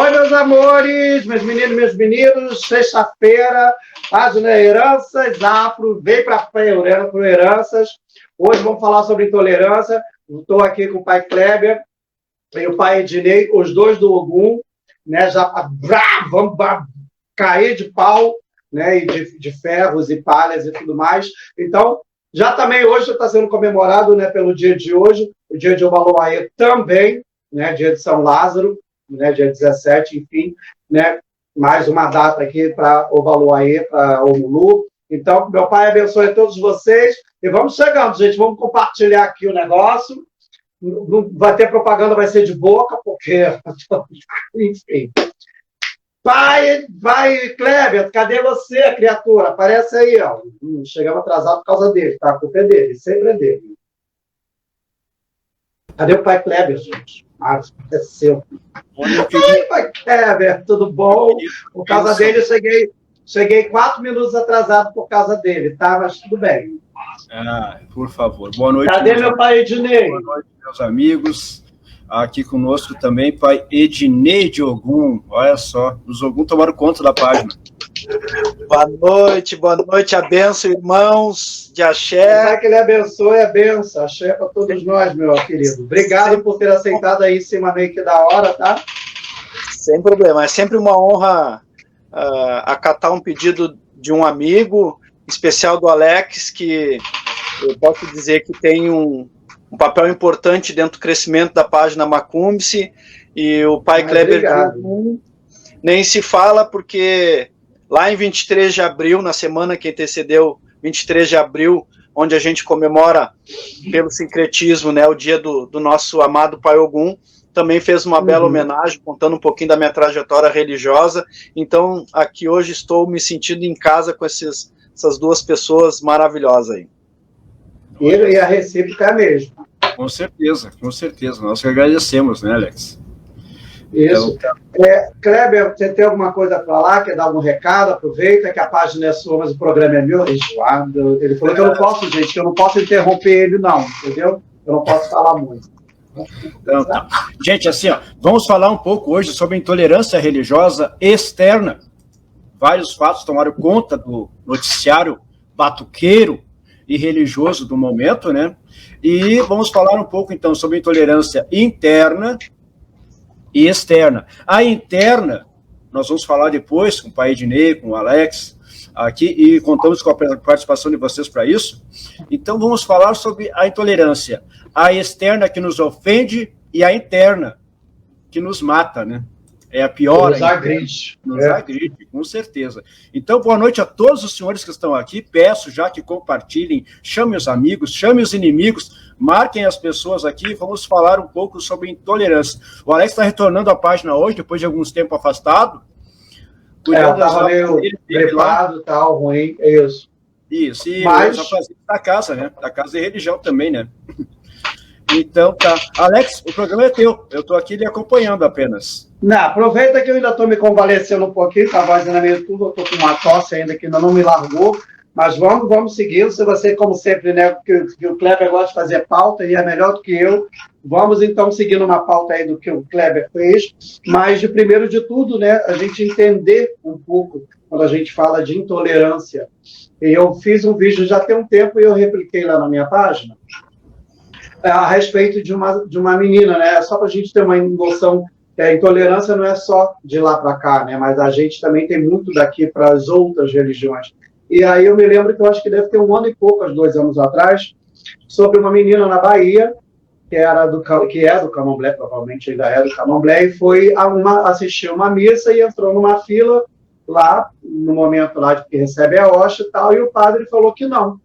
Oi, meus amores, meus meninos, meus meninos, sexta-feira, página Heranças Afro, vem para o Heranças. Hoje vamos falar sobre intolerância. Estou aqui com o pai Kleber e o pai Ednei, os dois do Ogum, né? Já vamos cair de pau, né? E de ferros e palhas e tudo mais. Então, já também hoje está sendo comemorado, né, pelo dia de hoje, o dia de Obaloaê também, né? Dia de São Lázaro, né, dia 17, enfim, né, mais uma data aqui para Obaloaê, para Omulu. Então, meu pai abençoe a todos vocês. E vamos chegando, gente, vamos compartilhar aqui o negócio. Não vai ter propaganda, vai ser de boca, porque... Enfim. Pai, vai, Kleber, cadê você, criatura? Aparece aí, ó. Chegamos atrasados por causa dele, tá? A culpa é dele, sempre é dele. Cadê o pai Kleber, gente? Ah, esqueceu. Oi, pai Kleber, tudo bom? Por causa dele, eu cheguei 4 minutos atrasado por causa dele, tá? Mas tudo bem. Ah, por favor. Boa noite. Cadê meu pai Ednei? Boa noite, meus amigos. Aqui conosco também, pai Ednei de Ogum. Olha só, os Ogum tomaram conta da página. Boa noite, abençoe, irmãos de axé. Vai que ele abençoe, é benção. Axé para todos nós, meu querido. Obrigado por ter aceitado aí em cima meio que da hora, tá? Sem problema, é sempre uma honra acatar um pedido de um amigo, especial do Alex, que eu posso dizer que tem um papel importante dentro do crescimento da página Macumbi-se, e o pai Kleber nem se fala, porque lá em 23 de abril, na semana que antecedeu 23 de abril, onde a gente comemora pelo sincretismo, né, o dia do nosso amado pai Ogum, também fez uma bela homenagem, contando um pouquinho da minha trajetória religiosa. Então, aqui hoje estou me sentindo em casa com essas duas pessoas maravilhosas aí. E a recíproca é a mesma. Com certeza. Nós que agradecemos, né, Alex? Isso. Então, Kleber, você tem alguma coisa a falar? Quer dar algum recado? Aproveita que a página é sua, mas o programa é meu. Ele falou que eu não posso, gente, que eu não posso interromper ele, não, entendeu? Eu não posso falar muito. Então, tá. Gente, assim, ó, vamos falar um pouco hoje sobre a intolerância religiosa externa. Vários fatos tomaram conta do noticiário batuqueiro e religioso do momento, né? E vamos falar um pouco, então, sobre a intolerância interna e externa. A interna, nós vamos falar depois com o pai Ednei, com o Alex, aqui, e contamos com a participação de vocês para isso. Então, vamos falar sobre a intolerância. A externa que nos ofende e a interna que nos mata, né? É a pior. Nos agride. Nos agride, com certeza. Então, boa noite a todos os senhores que estão aqui. Peço já que compartilhem, chamem os amigos, chamem os inimigos, marquem as pessoas aqui. Vamos falar um pouco sobre intolerância. O Alex está retornando à página hoje, depois de alguns tempos afastado. Estava meio gripado, tal, ruim, é isso. Isso, e os afazeres da casa, né? Da casa e religião também, né? Então, tá. Alex, o programa é teu. Eu estou aqui lhe acompanhando apenas. Não, aproveita que eu ainda estou me convalescendo um pouquinho, com a voz ainda meio tudo, eu estou com uma tosse ainda que ainda não me largou, mas vamos seguindo. Se você, como sempre, né, que o Kleber gosta de fazer pauta e é melhor do que eu, vamos então seguindo uma pauta aí do que o Kleber fez, mas de primeiro de tudo, né, a gente entender um pouco quando a gente fala de intolerância. E eu fiz um vídeo já tem um tempo e eu repliquei lá na minha página, a respeito de uma menina, né? Só para a gente ter uma noção, a intolerância não é só de lá para cá, né? Mas a gente também tem muito daqui para as outras religiões. E aí eu me lembro que eu acho que deve ter 1 ano e pouco, 2 anos atrás, sobre uma menina na Bahia, que é do Candomblé, provavelmente ainda é do Candomblé, e foi assistir uma missa e entrou numa fila lá, no momento lá de que recebe a hoxa e tal, e o padre falou que não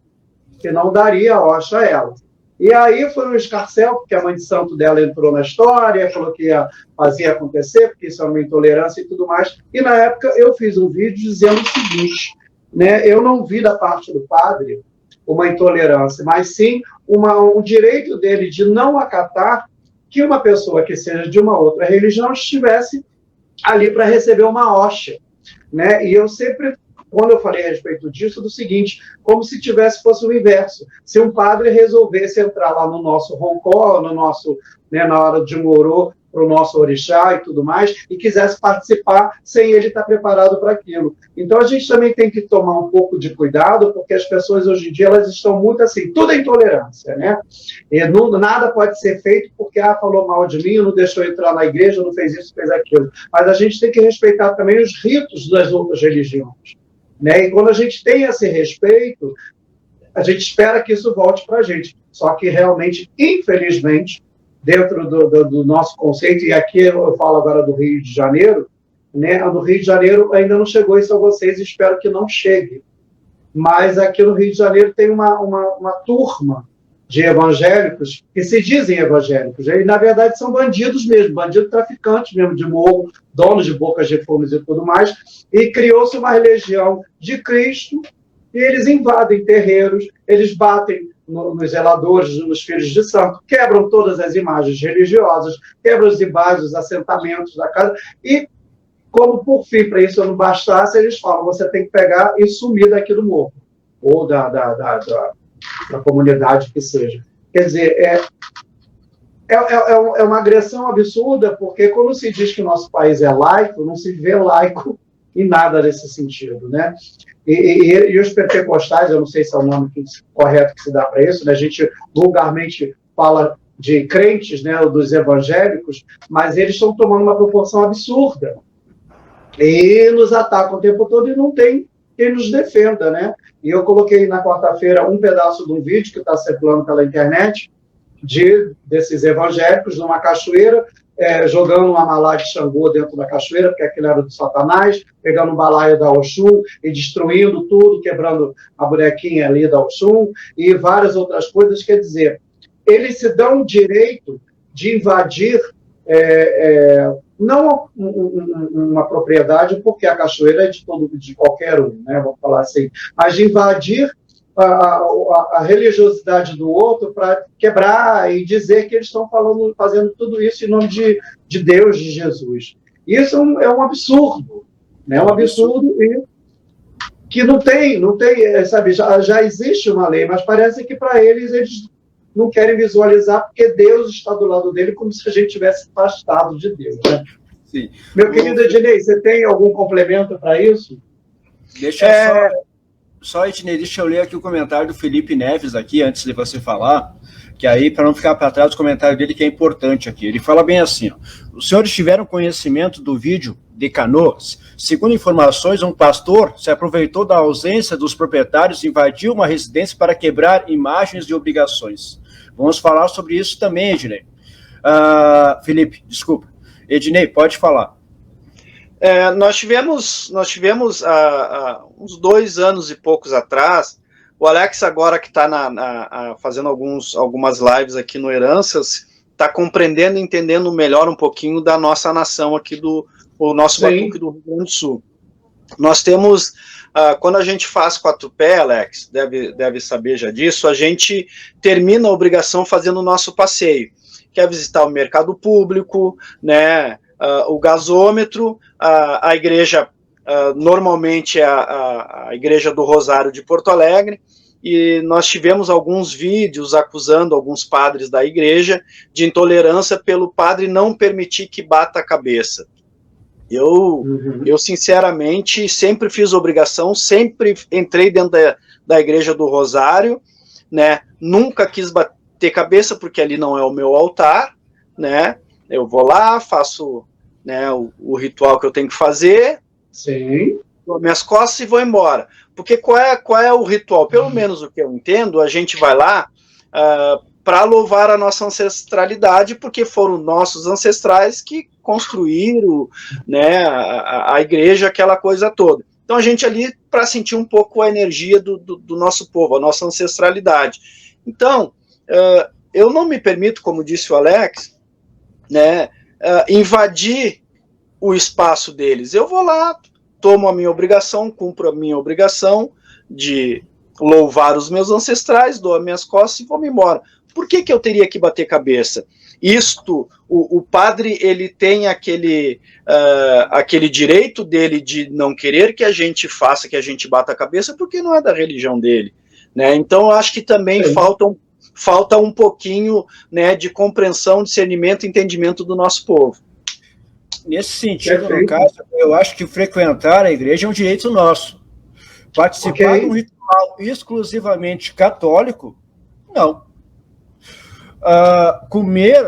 daria a hoxa a ela. E aí foi um escarcéu, porque a mãe de santo dela entrou na história, falou que ia fazer acontecer, porque isso é uma intolerância e tudo mais. E na época eu fiz um vídeo dizendo o seguinte, né, eu não vi da parte do padre uma intolerância, mas sim um direito dele de não acatar que uma pessoa que seja de uma outra religião estivesse ali para receber uma hóstia, né? E eu sempre, quando eu falei a respeito disso, do seguinte, como se fosse o inverso. Se um padre resolvesse entrar lá no nosso roncó, no nosso, né, na hora de um orô, o nosso orixá e tudo mais, e quisesse participar sem ele estar preparado para aquilo. Então, a gente também tem que tomar um pouco de cuidado, porque as pessoas hoje em dia elas estão muito assim, tudo é intolerância, né? E nada pode ser feito porque falou mal de mim, não deixou entrar na igreja, não fez isso, fez aquilo. Mas a gente tem que respeitar também os ritos das outras religiões, né? E quando a gente tem esse respeito, a gente espera que isso volte para a gente. Só que realmente, infelizmente, dentro do nosso conceito, e aqui eu falo agora do Rio de Janeiro, né? No Rio de Janeiro ainda não chegou isso a vocês, espero que não chegue. Mas aqui no Rio de Janeiro tem uma turma de evangélicos que se dizem evangélicos, e na verdade são bandidos mesmo, bandidos traficantes mesmo de morro, donos de bocas de fumo e tudo mais, e criou-se uma religião de Cristo, e eles invadem terreiros, eles batem nos zeladores, nos filhos de santo, quebram todas as imagens religiosas, quebram as imagens, os assentamentos da casa, e como por fim, para isso não bastasse, eles falam, você tem que pegar e sumir daqui do morro, ou da comunidade que seja. Quer dizer, é uma agressão absurda, porque quando se diz que o nosso país é laico, não se vê laico em nada nesse sentido, né? E os pentecostais, eu não sei se é o nome correto que se dá para isso, né? A gente vulgarmente fala de crentes, né, dos evangélicos, mas eles estão tomando uma proporção absurda. E nos atacam o tempo todo e não tem quem nos defenda, né? E eu coloquei na quarta-feira um pedaço de um vídeo que está circulando pela internet desses evangélicos numa cachoeira, jogando uma malá de Xangô dentro da cachoeira, porque aquilo era do Satanás, pegando um balaio da Oxum e destruindo tudo, quebrando a bonequinha ali da Oxum e várias outras coisas. Quer dizer, eles se dão o direito de invadir não uma propriedade, porque a cachoeira é de qualquer um, né, vamos falar assim, mas de invadir a religiosidade do outro para quebrar e dizer que eles estão fazendo tudo isso em nome de Deus, de Jesus. Isso é um absurdo, né? Um absurdo que não tem, sabe, já existe uma lei, mas parece que para eles não querem visualizar porque Deus está do lado dele como se a gente tivesse afastado de Deus, né? Sim. Meu querido Ednei, você tem algum complemento para isso? Deixa só, Ednei, deixa eu ler aqui o comentário do Felipe Neves aqui, antes de você falar, que aí, para não ficar para trás, o comentário dele que é importante aqui. Ele fala bem assim, ó, os senhores tiveram conhecimento do vídeo de Canoas? Segundo informações, um pastor se aproveitou da ausência dos proprietários e invadiu uma residência para quebrar imagens de obrigações. Vamos falar sobre isso também, Ednei. Felipe, desculpa. Ednei, pode falar. Nós tivemos uns 2 anos e poucos atrás, o Alex agora que está fazendo algumas lives aqui no Heranças, está compreendendo e entendendo melhor um pouquinho da nossa nação aqui, o nosso Batuque do Rio Grande do Sul. Nós temos, quando a gente faz 4P, Alex, deve saber já disso, a gente termina a obrigação fazendo o nosso passeio, que é visitar o mercado público, né, o gasômetro, a igreja, normalmente é a Igreja do Rosário de Porto Alegre, e nós tivemos alguns vídeos acusando alguns padres da igreja de intolerância pelo padre não permitir que bata a cabeça. Eu sinceramente, sempre fiz obrigação, sempre entrei dentro da Igreja do Rosário, né, nunca quis bater cabeça, porque ali não é o meu altar, né, eu vou lá, faço, né, o ritual que eu tenho que fazer, sim, dou minhas costas e vou embora. Porque qual é o ritual? Pelo menos o que eu entendo, a gente vai lá para louvar a nossa ancestralidade, porque foram nossos ancestrais que construíram, né, a igreja, aquela coisa toda. Então a gente ali para sentir um pouco a energia do nosso povo, a nossa ancestralidade. Então, eu não me permito, como disse o Alex, né, invadir o espaço deles. Eu vou lá, tomo a minha obrigação, cumpro a minha obrigação de louvar os meus ancestrais, dou as minhas costas e vou-me embora. Por que eu teria que bater cabeça? O padre, ele tem aquele direito dele de não querer que a gente faça, que a gente bata a cabeça, porque não é da religião dele, né? Então, eu acho que também falta um pouquinho, né, de compreensão, discernimento e entendimento do nosso povo. Nesse sentido, no caso, eu acho que frequentar a igreja é um direito nosso. Participar de um ritual exclusivamente católico, não. Comer,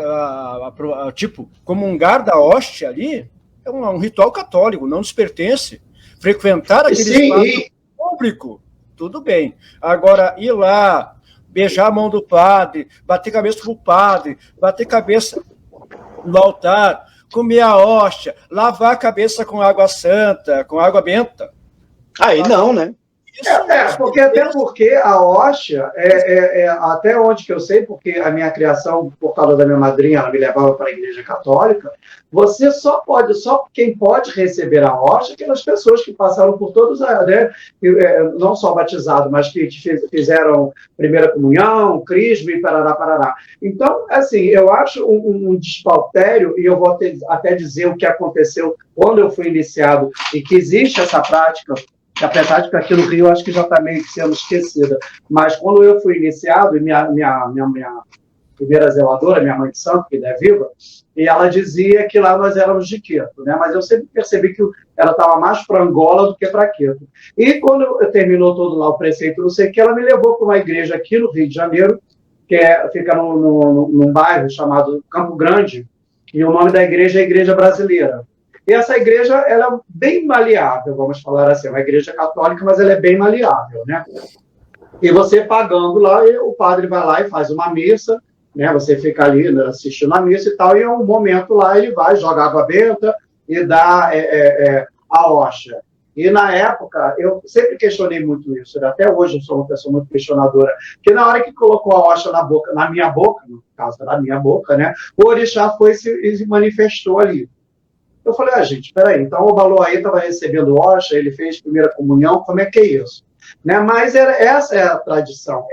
tipo, comungar da hóstia ali, é um ritual católico, não nos pertence. Frequentar aquele espaço público, tudo bem. Agora, ir lá, beijar a mão do padre, bater cabeça pro padre, bater cabeça no altar, comer a hóstia, lavar a cabeça com água santa, com água benta. Aí não, né? Até porque a hóstia, até onde que eu sei, porque a minha criação, por causa da minha madrinha, ela me levava para a igreja católica, só quem pode receber a hóstia, aquelas pessoas que passaram por todos, né, não só batizado, mas que fizeram primeira comunhão, crisma e parará. Então, assim, eu acho um despautério, e eu vou até dizer o que aconteceu quando eu fui iniciado, e que existe essa prática, apesar de que aqui no Rio acho que já está meio que sendo esquecida, mas quando eu fui iniciado, e minha primeira zeladora, minha mãe de santo, que ainda é viva, e ela dizia que lá nós éramos de Queto, né? Mas eu sempre percebi que ela estava mais para Angola do que para Queto. E quando terminou todo lá o preceito, não sei o que, ela me levou para uma igreja aqui no Rio de Janeiro, que fica num bairro chamado Campo Grande, e o nome da igreja é Igreja Brasileira. E essa igreja, ela é bem maleável, vamos falar assim, é uma igreja católica, mas ela é bem maleável, né? E você pagando lá, o padre vai lá e faz uma missa, né? Você fica ali, né, assistindo a missa e tal, e em um momento lá ele vai, joga água benta e dá a hóstia. E na época, eu sempre questionei muito isso, até hoje eu sou uma pessoa muito questionadora, porque na hora que colocou a hóstia na minha boca, no caso da minha boca, né? O orixá foi e se manifestou ali. Eu falei, gente, peraí, então o Balu aí estava recebendo hóstia, ele fez primeira comunhão, como é que é isso? Né? Mas essa era a tradição,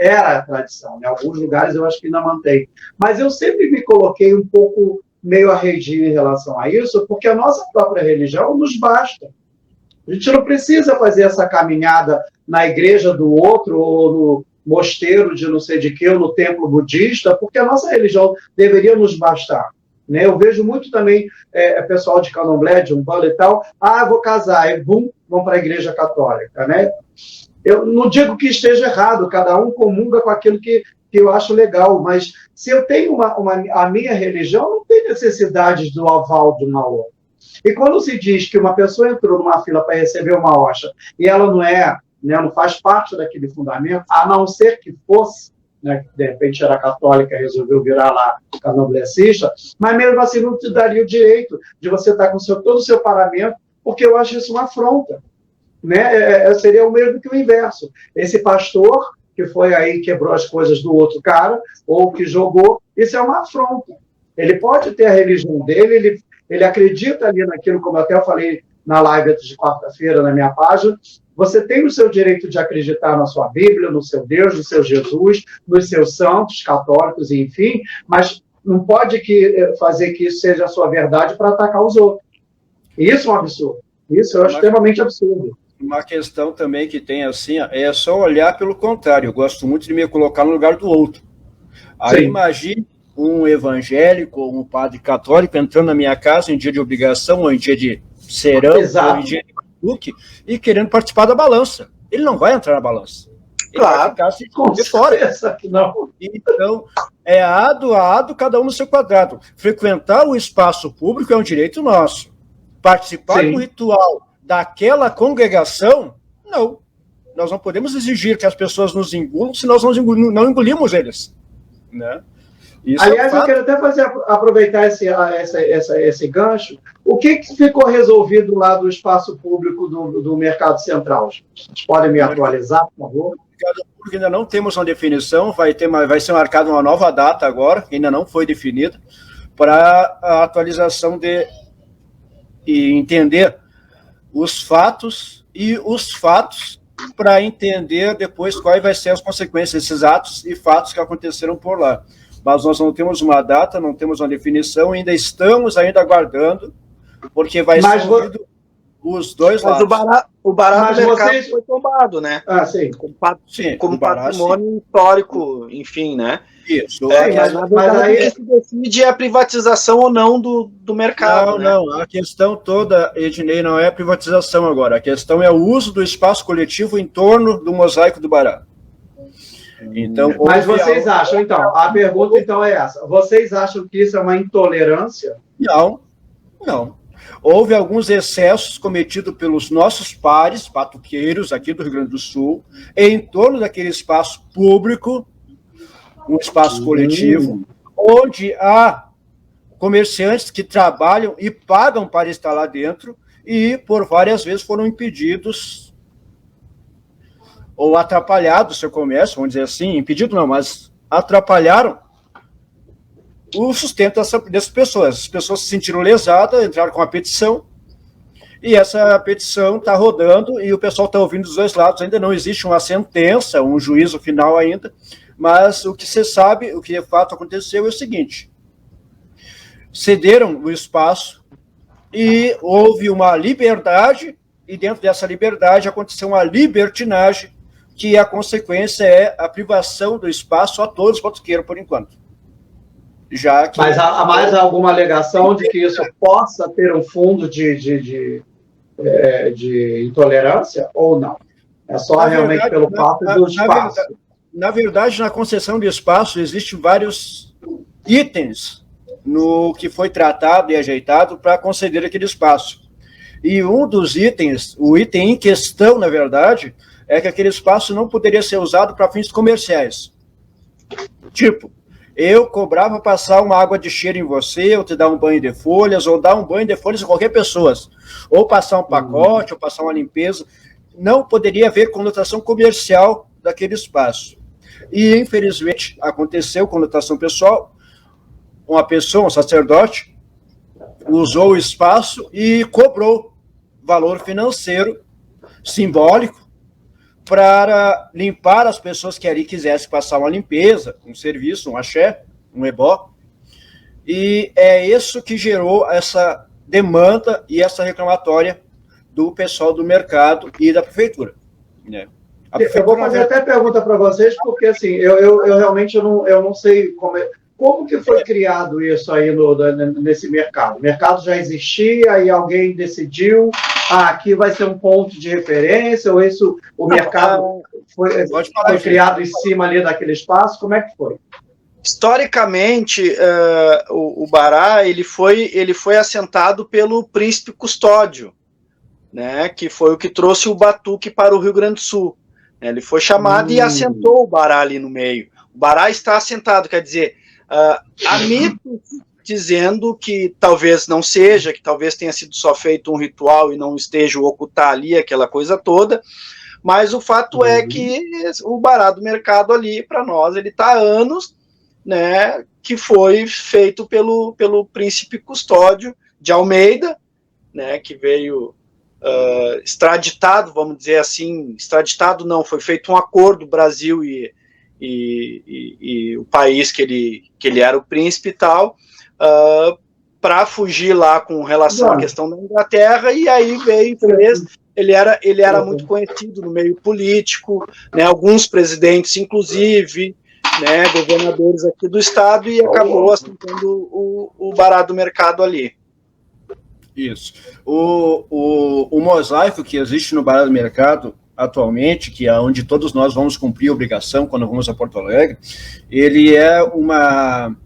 né? Alguns lugares eu acho que ainda mantém. Mas eu sempre me coloquei um pouco meio arredio em relação a isso, porque a nossa própria religião nos basta. A gente não precisa fazer essa caminhada na igreja do outro, ou no mosteiro de não sei de quê, ou no templo budista, porque a nossa religião deveria nos bastar. Né? Eu vejo muito também pessoal de candomblé, de umbanda e tal, vou casar, e bum, vão para a igreja católica. Né? Eu não digo que esteja errado, cada um comunga com aquilo que eu acho legal, mas se eu tenho a minha religião, não tem necessidade do aval de uma outra. E quando se diz que uma pessoa entrou numa fila para receber uma hóstia e ela não faz parte daquele fundamento, a não ser que fosse, né, de repente era católica e resolveu virar lá candomblessista, mas mesmo assim não te daria o direito de você estar com todo o seu paramento, porque eu acho isso uma afronta. Né? Seria o mesmo que o inverso. Esse pastor que foi aí quebrou as coisas do outro cara, ou que jogou, isso é uma afronta. Ele pode ter a religião dele, ele acredita ali naquilo, como eu até falei na live de quarta-feira na minha página. Você tem o seu direito de acreditar na sua Bíblia, no seu Deus, no seu Jesus, nos seus santos católicos, enfim, mas não pode fazer que isso seja a sua verdade para atacar os outros. Isso é um absurdo. Isso eu acho extremamente absurdo. Uma questão também que tem assim, é só olhar pelo contrário. Eu gosto muito de me colocar no lugar do outro. Aí imagine um evangélico ou um padre católico entrando na minha casa em dia de obrigação, ou em dia de serão, ou em dia de batuque, e querendo participar da balança. Ele não vai entrar na balança. Ele vai ficar assim, de fora. Não. Então, ado a ado, cada um no seu quadrado. Frequentar o espaço público é um direito nosso. Participar do ritual daquela congregação, não. Nós não podemos exigir que as pessoas nos engulam se nós não engolimos eles. Né? Isso aliás, eu quero até aproveitar esse gancho. O que ficou resolvido lá do espaço público do Mercado Central? Vocês podem me atualizar, por favor? O Mercado Público ainda não temos uma definição, vai ser marcada uma nova data agora, que ainda não foi definida, para a atualização e entender os fatos para entender depois quais vai ser as consequências desses atos e fatos que aconteceram por lá. Mas nós não temos uma data, não temos uma definição, estamos aguardando, porque vai ser ouvido os dois lados. O Bará do Mas Mercado vocês- foi tombado, né? Sim. Como o Bará, patrimônio histórico, enfim, né? Isso. mas Na verdade, aí- o que se decide é a privatização ou não do mercado, né? Não. A questão toda, Ednei, não é a privatização agora. A questão é o uso do espaço coletivo em torno do mosaico do Bará. Então, Mas vocês acham, então, a pergunta então é essa. Vocês acham que isso é uma intolerância? Não. Houve alguns excessos cometidos pelos nossos pares batuqueiros aqui do Rio Grande do Sul, em torno daquele espaço público, um espaço coletivo, onde há comerciantes que trabalham e pagam para estar lá dentro e, por várias vezes, foram impedidos ou atrapalhados o seu comércio, vamos dizer assim, impedido não, mas atrapalharam o sustento dessas pessoas. As pessoas se sentiram lesadas, entraram com a petição, e essa petição está rodando, e o pessoal está ouvindo dos dois lados. Ainda não existe uma sentença, um juízo final ainda, mas o que você sabe, o que de fato aconteceu é o seguinte: cederam o espaço e houve uma liberdade, e dentro dessa liberdade aconteceu uma libertinagem, que a consequência é a privação do espaço a todos os batuqueiros, por enquanto. Já que... Mas há mais alguma alegação de que isso possa ter um fundo de intolerância ou não? É só realmente pelo fato do espaço. Na verdade, na concessão de espaço, existem vários itens no que foi tratado e ajeitado para conceder aquele espaço. E um dos itens, o item em questão, na verdade, é que aquele espaço não poderia ser usado para fins comerciais. Tipo, eu cobrava passar uma água de cheiro em você, ou te dar um banho de folhas, ou dar um banho de folhas a qualquer pessoa, ou passar um pacote, ou passar uma limpeza. Não poderia haver conotação comercial daquele espaço. E, infelizmente, aconteceu conotação pessoal. Uma pessoa, um sacerdote, usou o espaço e cobrou valor financeiro simbólico para limpar as pessoas que ali quisessem passar uma limpeza, um serviço, um axé, um ebó. E é isso que gerou essa demanda e essa reclamatória do pessoal do mercado e da prefeitura. Né? Eu vou fazer até pergunta para vocês, porque assim, eu realmente eu não sei como que foi criado isso aí nesse mercado. O mercado já existia e alguém decidiu, aqui vai ser um ponto de referência, ou isso, o mercado foi criado em cima ali daquele espaço, como é que foi? Historicamente, o Bará ele foi assentado pelo príncipe Custódio, né, que foi o que trouxe o batuque para o Rio Grande do Sul. Ele foi chamado e assentou o Bará ali no meio. O Bará está assentado, quer dizer, há mitos dizendo que talvez não seja, que talvez tenha sido só feito um ritual e não esteja o ocultar ali, aquela coisa toda, mas o fato é que o Bará do Mercado ali, para nós, ele está há anos, né, que foi feito pelo príncipe Custódio de Almeida, né, que veio extraditado, vamos dizer assim, extraditado não, foi feito um acordo, Brasil e o país que ele era o príncipe e tal, para fugir lá com relação à questão da Inglaterra, e aí veio, ele era muito conhecido no meio político, né, alguns presidentes, inclusive, né, governadores aqui do estado, e acabou assentando o Bará do Mercado ali. Isso. O mosaico que existe no Bará do Mercado atualmente, que é onde todos nós vamos cumprir a obrigação quando vamos a Porto Alegre, ele é uma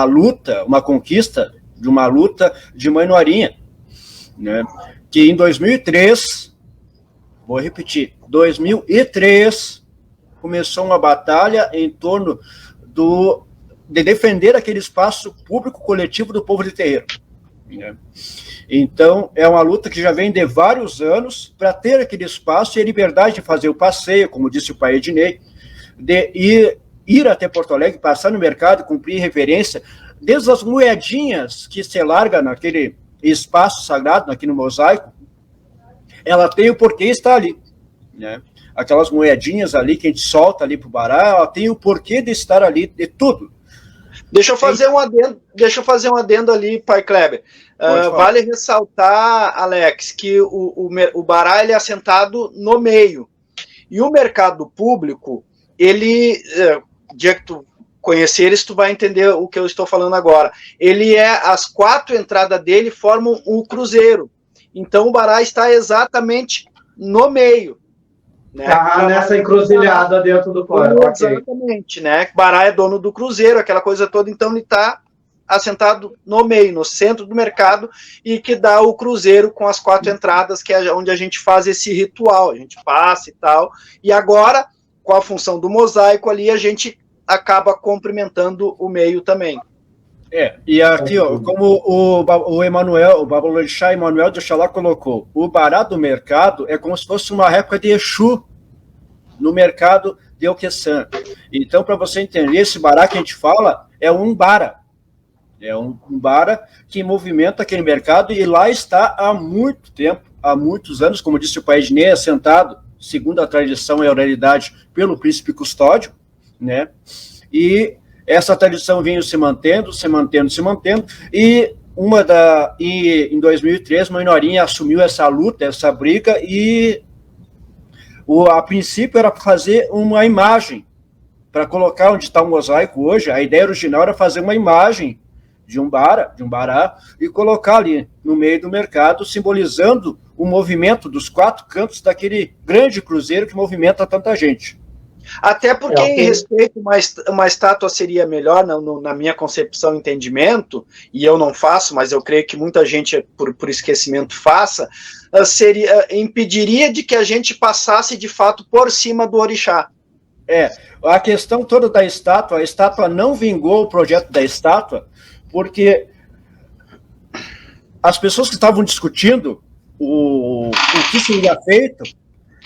luta, uma conquista de uma luta de Mãe Norinha, né, que em 2003, vou repetir, 2003, começou uma batalha em torno de defender aquele espaço público coletivo do povo de terreiro. Né? Então, é uma luta que já vem de vários anos para ter aquele espaço e a liberdade de fazer o passeio, como disse o pai Ednei, de ir até Porto Alegre, passar no mercado, cumprir reverência, desde as moedinhas que se larga naquele espaço sagrado, aqui no mosaico, ela tem o porquê estar ali, né? Aquelas moedinhas ali que a gente solta ali para o Bará, ela tem o porquê de estar ali, de tudo. Deixa eu fazer um adendo ali, Pai Kleber. Vale ressaltar, Alex, que o Bará ele é assentado no meio. E o mercado público, ele, dia que tu conhecer eles, tu vai entender o que eu estou falando agora. As 4 entradas dele formam um cruzeiro. Então o Bará está exatamente no meio. Né? Nessa encruzilhada dentro do plano. Exatamente, né? O Bará é dono do cruzeiro, aquela coisa toda, então ele está assentado no meio, no centro do mercado, e que dá o cruzeiro com as 4 entradas, que é onde a gente faz esse ritual, a gente passa e tal, e agora, com a função do mosaico ali, a gente acaba cumprimentando o meio também. E aqui, ó, como o Emanuel, o Babalorixá Emanuel de Oxalá colocou, o Bará do mercado é como se fosse uma réplica de Exu no mercado de Oqueçã. Então, para você entender, esse Bará que a gente fala é um Bara. É um Bara que movimenta aquele mercado e lá está há muito tempo, há muitos anos, como disse o pai Ednei, assentado, segundo a tradição e a oralidade, pelo príncipe custódio, né? E essa tradição veio se mantendo, e em 2003, Mainorinha assumiu essa luta, essa briga, e a princípio era fazer uma imagem, para colocar onde está o mosaico hoje. A ideia original era fazer uma imagem de um Bará, e colocar ali no meio do mercado, simbolizando o movimento dos 4 cantos daquele grande cruzeiro que movimenta tanta gente. Até porque, em respeito, uma estátua seria melhor, na minha concepção e entendimento, e eu não faço, mas eu creio que muita gente, por esquecimento, faça, impediria de que a gente passasse, de fato, por cima do orixá. A questão toda da estátua, a estátua não vingou o projeto da estátua, porque as pessoas que estavam discutindo o que seria feito,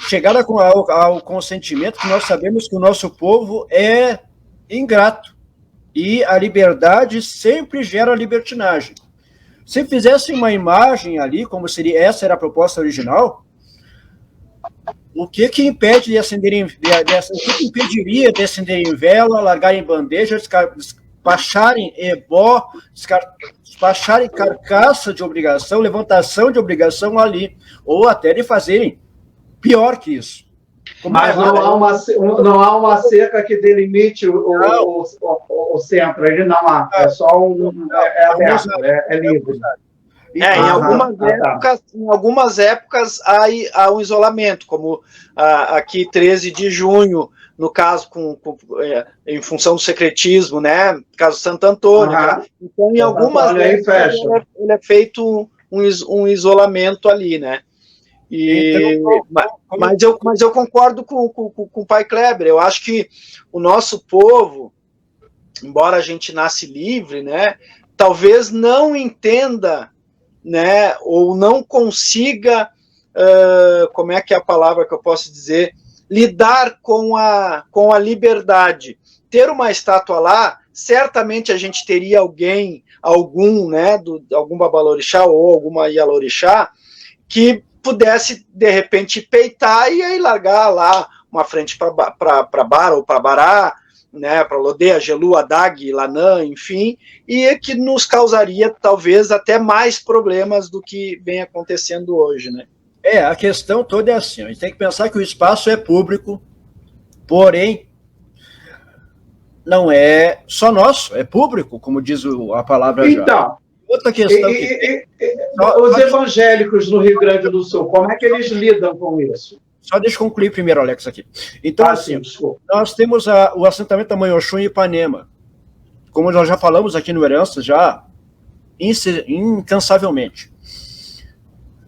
chegaram ao consentimento que nós sabemos que o nosso povo é ingrato, e a liberdade sempre gera libertinagem. Se fizesse uma imagem ali, como seria, essa era a proposta original, o que impede de acenderem, o que impediria de acenderem vela, largarem bandeja, despacharem ebó, despacharem carcaça de obrigação, levantação de obrigação ali, ou até de fazerem pior que isso. Mas não há uma cerca que delimite o centro, ele não há, é só aberto, é livre. Em algumas épocas há um isolamento, como aqui 13 de junho, no caso em função do secretismo, né? Caso Santo Antônio. Né? Então, em algumas épocas ele é feito um isolamento ali, né? Mas eu concordo com o pai Kleber. Eu acho que o nosso povo, embora a gente nasce livre, né, talvez não entenda, né, ou não consiga, como é que é a palavra que eu posso dizer, lidar com a liberdade. Ter uma estátua lá, certamente a gente teria algum, né, algum Babalorixá ou alguma Ialorixá, que pudesse, de repente, peitar e aí largar lá uma frente para Bara ou para Bará, né, para Lodeia, Gelu, Adag, Lanã, enfim, e que nos causaria, talvez, até mais problemas do que vem acontecendo hoje, né? A questão toda é assim, a gente tem que pensar que o espaço é público, porém, não é só nosso, é público, como diz a palavra já. Então, outra questão os evangélicos no Rio Grande do Sul, como é que eles lidam com isso? Só deixa eu concluir primeiro, Alex, aqui. Então, nós temos o assentamento da Mãe Oxum em Ipanema, como nós já falamos aqui no Herança, já incansavelmente.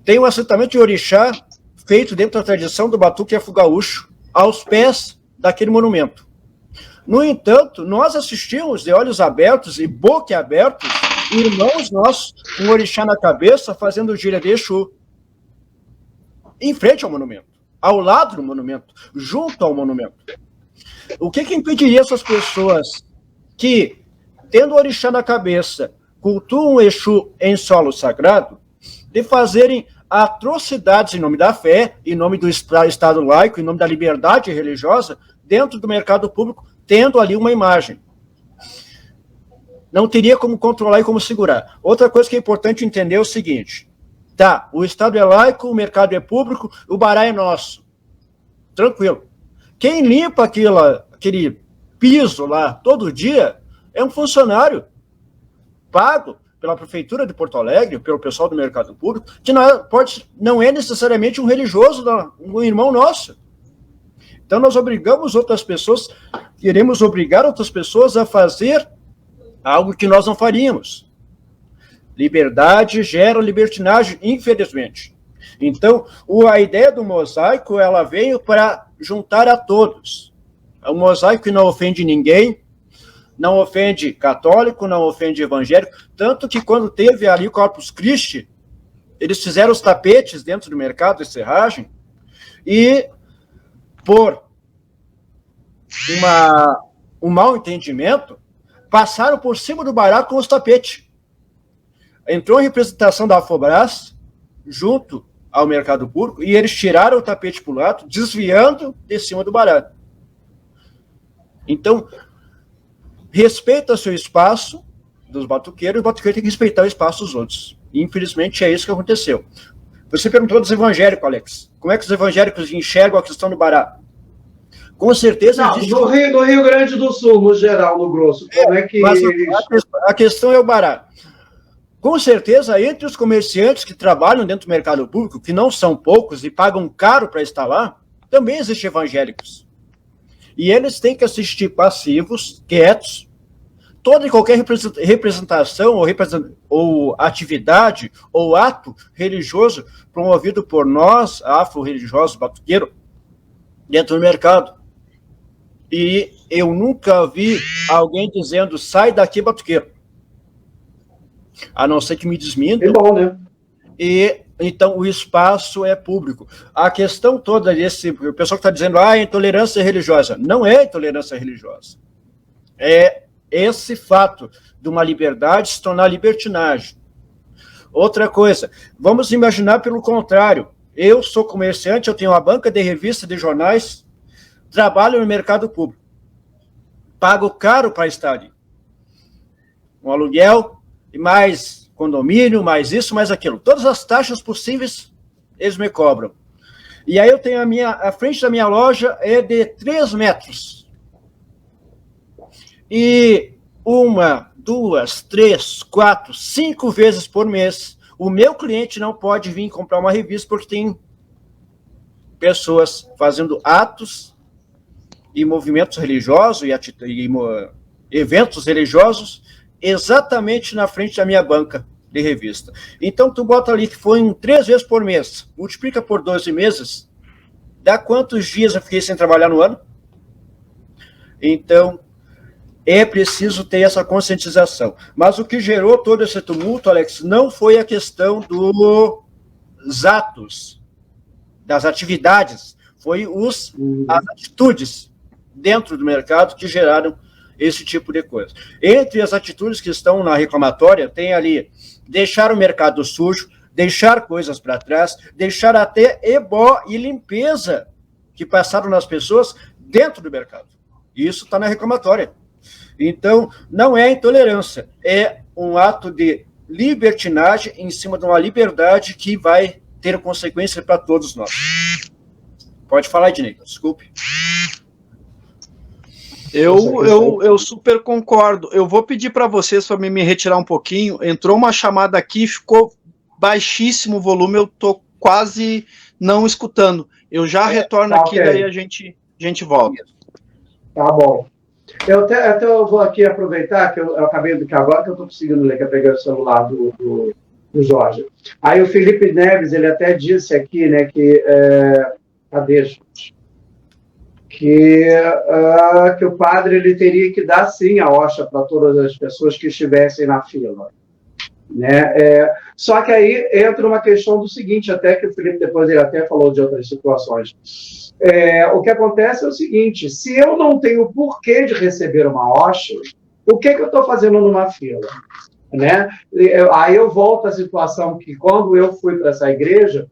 Tem um assentamento de orixá feito dentro da tradição do Batuque Afro-Gaúcho, aos pés daquele monumento. No entanto, nós assistimos de olhos abertos e boca abertos, irmãos nossos, com um orixá na cabeça, fazendo gira de Exu, em frente ao monumento, ao lado do monumento, junto ao monumento. O que impediria essas pessoas que, tendo o orixá na cabeça, cultuam o Exu em solo sagrado, de fazerem atrocidades em nome da fé, em nome do Estado laico, em nome da liberdade religiosa, dentro do mercado público, tendo ali uma imagem? não teria como controlar e como segurar. Outra coisa que é importante entender é o seguinte, tá, o Estado é laico, o mercado é público, o bará é nosso. Tranquilo. Quem limpa aquele piso lá todo dia é um funcionário pago pela Prefeitura de Porto Alegre, pelo pessoal do mercado público, que não é necessariamente um religioso, um irmão nosso. Então nós queremos obrigar outras pessoas a fazer algo que nós não faríamos. Liberdade gera libertinagem, infelizmente. Então, a ideia do mosaico, ela veio para juntar a todos. É um mosaico que não ofende ninguém, não ofende católico, não ofende evangélico, tanto que quando teve ali o Corpus Christi, eles fizeram os tapetes dentro do mercado de serragem e, por um mau entendimento, passaram por cima do barato com os tapetes. Entrou em representação da Afobras, junto ao mercado público, e eles tiraram o tapete para o lado, desviando de cima do barato. Então, respeita seu espaço dos batuqueiros, e o batuqueiro tem que respeitar o espaço dos outros. E, infelizmente, é isso que aconteceu. Você perguntou dos evangélicos, Alex. Como é que os evangélicos enxergam a questão do barato? Com certeza existe... No Rio Grande do Sul, no geral, no grosso, como é que a questão é o barato. Com certeza, entre os comerciantes que trabalham dentro do mercado público, que não são poucos e pagam caro para estar lá, também existem evangélicos. E eles têm que assistir passivos, quietos, toda e qualquer representação ou atividade ou ato religioso promovido por nós, afro-religiosos, batuqueiros, dentro do mercado. E eu nunca vi alguém dizendo, sai daqui, batuqueiro. A não ser que me desmintam. É bom, né? E, então, o espaço é público. A questão toda desse... O pessoal que está dizendo, intolerância religiosa. Não é intolerância religiosa. É esse fato de uma liberdade se tornar libertinagem. Outra coisa, vamos imaginar pelo contrário. Eu sou comerciante, eu tenho uma banca de revista, de jornais, trabalho no mercado público. Pago caro para estar ali. Um aluguel, e mais condomínio, mais isso, mais aquilo. Todas as taxas possíveis, eles me cobram. E aí eu tenho a frente da minha loja é de 3 metros. E 1, 2, 3, 4, 5 vezes por mês, o meu cliente não pode vir comprar uma revista porque tem pessoas fazendo atos e movimentos religiosos e eventos religiosos exatamente na frente da minha banca de revista. Então, tu bota ali que foi 3 vezes por mês, multiplica por 12 meses, dá quantos dias eu fiquei sem trabalhar no ano? Então, é preciso ter essa conscientização. Mas o que gerou todo esse tumulto, Alex, não foi a questão dos atos, das atividades, foi as atitudes dentro do mercado que geraram esse tipo de coisa. Entre as atitudes que estão na reclamatória, tem ali deixar o mercado sujo, deixar coisas para trás, deixar até ebó e limpeza que passaram nas pessoas dentro do mercado. Isso está na reclamatória. Então, não é intolerância, é um ato de libertinagem em cima de uma liberdade que vai ter consequência para todos nós. Pode falar, Ednei, desculpe. Eu super concordo. Eu vou pedir para vocês para me retirar um pouquinho. Entrou uma chamada aqui, ficou baixíssimo o volume, eu estou quase não escutando. Eu já retorno aqui, daí a gente volta. Tá bom. Eu vou aqui aproveitar que eu acabei de agora que eu estou conseguindo ler, que eu peguei o celular do Jorge. Aí o Felipe Neves, ele até disse aqui, né, que... cadê, gente? Que o padre ele teria que dar, sim, a hóstia para todas as pessoas que estivessem na fila. Né? Só que aí entra uma questão do seguinte, até que o Felipe depois ele até falou de outras situações. O que acontece é o seguinte, se eu não tenho porquê de receber uma hóstia, o que eu estou fazendo numa fila? né? Aí eu volto à situação que, quando eu fui para essa igreja,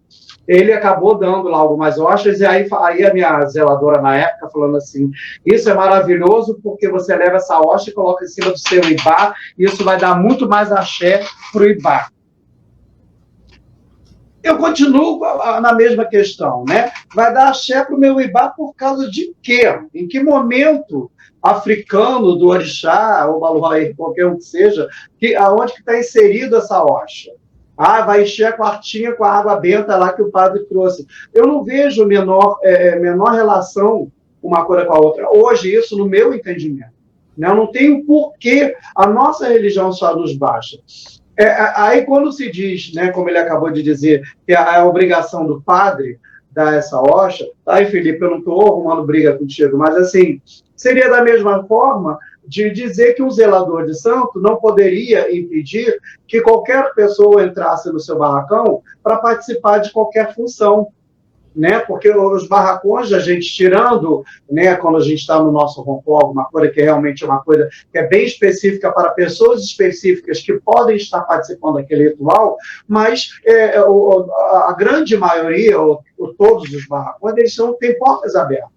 ele acabou dando lá algumas hostas, e aí a minha zeladora na época falando assim, isso é maravilhoso porque você leva essa hosta e coloca em cima do seu ibá, e isso vai dar muito mais axé para o ibá. Eu continuo na mesma questão, né? Vai dar axé para o meu ibá por causa de quê? Em que momento africano do orixá, ou baluaí, qualquer um que seja, aonde que está inserido essa hosta? Ah, vai encher a quartinha com a água benta lá que o padre trouxe. Eu não vejo menor relação uma coisa com a outra. Hoje, isso no meu entendimento. Né? Eu não tenho porquê a nossa religião só nos baixa. Aí, quando se diz, né, como ele acabou de dizer, que é a obrigação do padre dar essa hosta, aí, Felipe, eu não estou arrumando briga contigo, mas assim, seria da mesma forma de dizer que um zelador de santo não poderia impedir que qualquer pessoa entrasse no seu barracão para participar de qualquer função, né? Porque os barracões, a gente tirando, né, quando a gente está no nosso rompó, alguma coisa que realmente é uma coisa que é bem específica para pessoas específicas que podem estar participando daquele ritual, mas a grande maioria, ou todos os barracões, eles têm portas abertas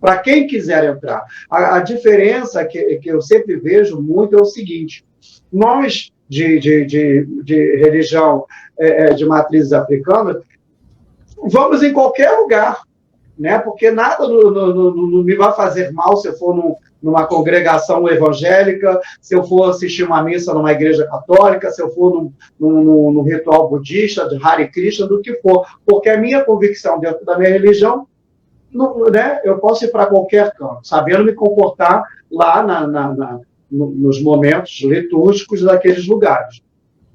para quem quiser entrar. A diferença que eu sempre vejo muito é o seguinte: nós, de religião de matrizes africanas, vamos em qualquer lugar, né? Porque nada não me vai fazer mal se eu for numa congregação evangélica, se eu for assistir uma missa numa igreja católica, se eu for num ritual budista, de Hare Krishna, do que for. Porque a minha convicção dentro da minha religião, né, eu posso ir para qualquer canto, sabendo me comportar lá nos momentos litúrgicos daqueles lugares.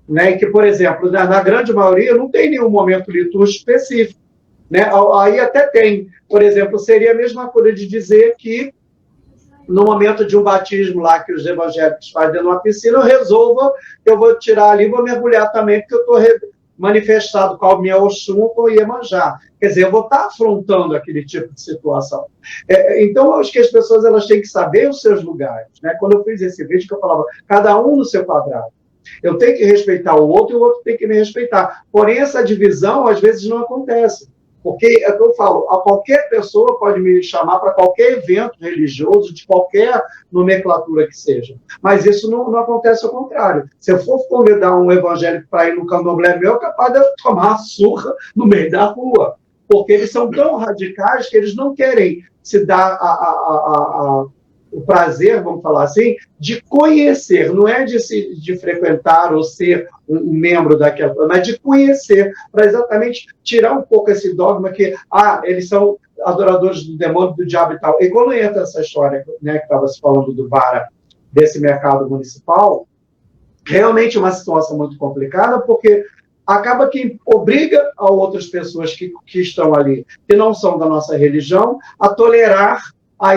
Né? E que, por exemplo, na grande maioria não tem nenhum momento litúrgico específico. Né? Aí até tem. Por exemplo, seria a mesma coisa de dizer que no momento de um batismo lá que os evangélicos fazem dentro de uma piscina, eu resolva que eu vou tirar ali e vou mergulhar também, porque eu estou manifestado com a minha Oxum ou com o Iemanjá. Quer dizer, eu vou estar afrontando aquele tipo de situação. Então, eu acho que as pessoas elas têm que saber os seus lugares. Né? Quando eu fiz esse vídeo, que eu falava, cada um no seu quadrado. Eu tenho que respeitar o outro e o outro tem que me respeitar. Porém, essa divisão, às vezes, não acontece. Porque, é o que eu falo, qualquer pessoa pode me chamar para qualquer evento religioso, de qualquer nomenclatura que seja. Mas isso não acontece ao contrário. Se eu for convidar um evangélico para ir no candomblé meu, é capaz de eu tomar uma surra no meio da rua. Porque eles são tão radicais que eles não querem se dar o prazer, vamos falar assim, de conhecer, não é de frequentar ou ser um membro daquela, mas de conhecer, para exatamente tirar um pouco esse dogma que, eles são adoradores do demônio, do diabo e tal. E quando entra essa história, né, que estava se falando do Bara, desse mercado municipal, realmente é uma situação muito complicada, porque acaba que obriga a outras pessoas que estão ali, que não são da nossa religião, a tolerar.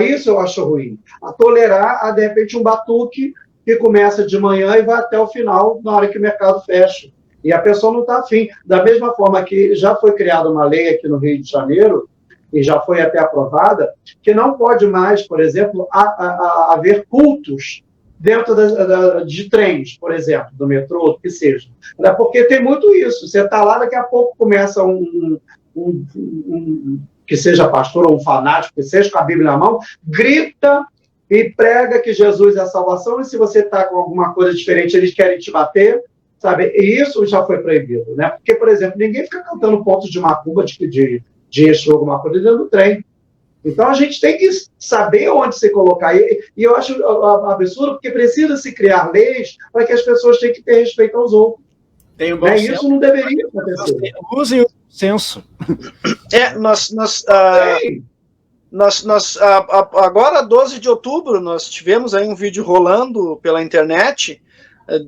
Isso eu acho ruim. A tolerar, de repente, um batuque que começa de manhã e vai até o final, na hora que o mercado fecha. E a pessoa não está afim. Da mesma forma que já foi criada uma lei aqui no Rio de Janeiro, e já foi até aprovada, que não pode mais, por exemplo, haver cultos dentro de trens, por exemplo, do metrô, o que seja. Porque tem muito isso. Você está lá, daqui a pouco começa que seja pastor ou um fanático, que seja com a Bíblia na mão, grita e prega que Jesus é a salvação, e se você está com alguma coisa diferente, eles querem te bater, sabe? E isso já foi proibido, né? Porque, por exemplo, ninguém fica cantando pontos de macumba, de Exu, alguma coisa dentro do trem. Então, a gente tem que saber onde se colocar. E eu acho absurdo, porque precisa se criar leis para que as pessoas tenham que ter respeito aos outros. Tem um bom senso. Isso não deveria acontecer. Usem o senso. Agora, 12 de outubro, nós tivemos aí um vídeo rolando pela internet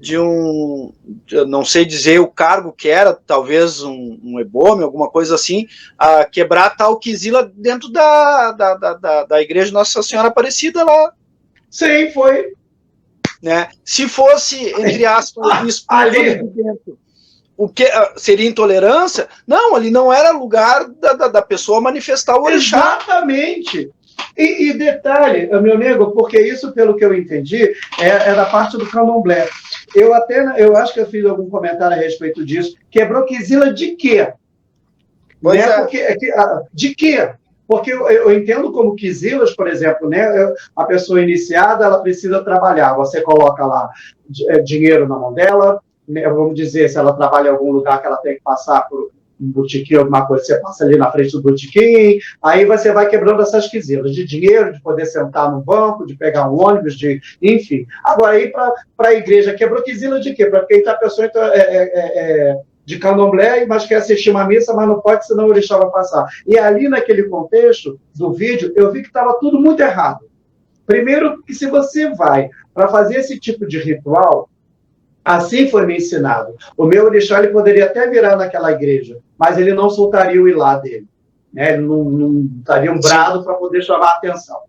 de eu não sei dizer o cargo que era, talvez um ebome, alguma coisa assim, a quebrar tal quizila dentro da igreja Nossa Senhora Aparecida lá. Sim, foi. Né? Se fosse, entre aspas, isso ali dentro, o que seria intolerância? Não, ali não era lugar da pessoa manifestar o orixá. Exatamente. E detalhe, meu amigo, porque isso, pelo que eu entendi, é da parte do candomblé. Eu acho que eu fiz algum comentário a respeito disso. Quebrou quizila de quê? Pois né? é. Porque, de quê? Porque eu entendo como quizilas, por exemplo, né? A pessoa iniciada, ela precisa trabalhar. Você coloca lá dinheiro na mão dela, né? Vamos dizer, se ela trabalha em algum lugar que ela tem que passar por um botequim, alguma coisa, você passa ali na frente do botequim, aí você vai quebrando essas quizilas de dinheiro, de poder sentar no banco, de pegar um ônibus, enfim. Agora, aí para a igreja, quebrou quizila de quê? Para quem a pessoa de candomblé, mas quer assistir uma missa, mas não pode, senão o orixá vai passar. E ali, naquele contexto do vídeo, eu vi que estava tudo muito errado. Primeiro, que se você vai para fazer esse tipo de ritual, assim foi me ensinado. O meu orixá, ele poderia até virar naquela igreja, mas ele não soltaria o ilá dele. Né? Ele não daria um brado para poder chamar a atenção.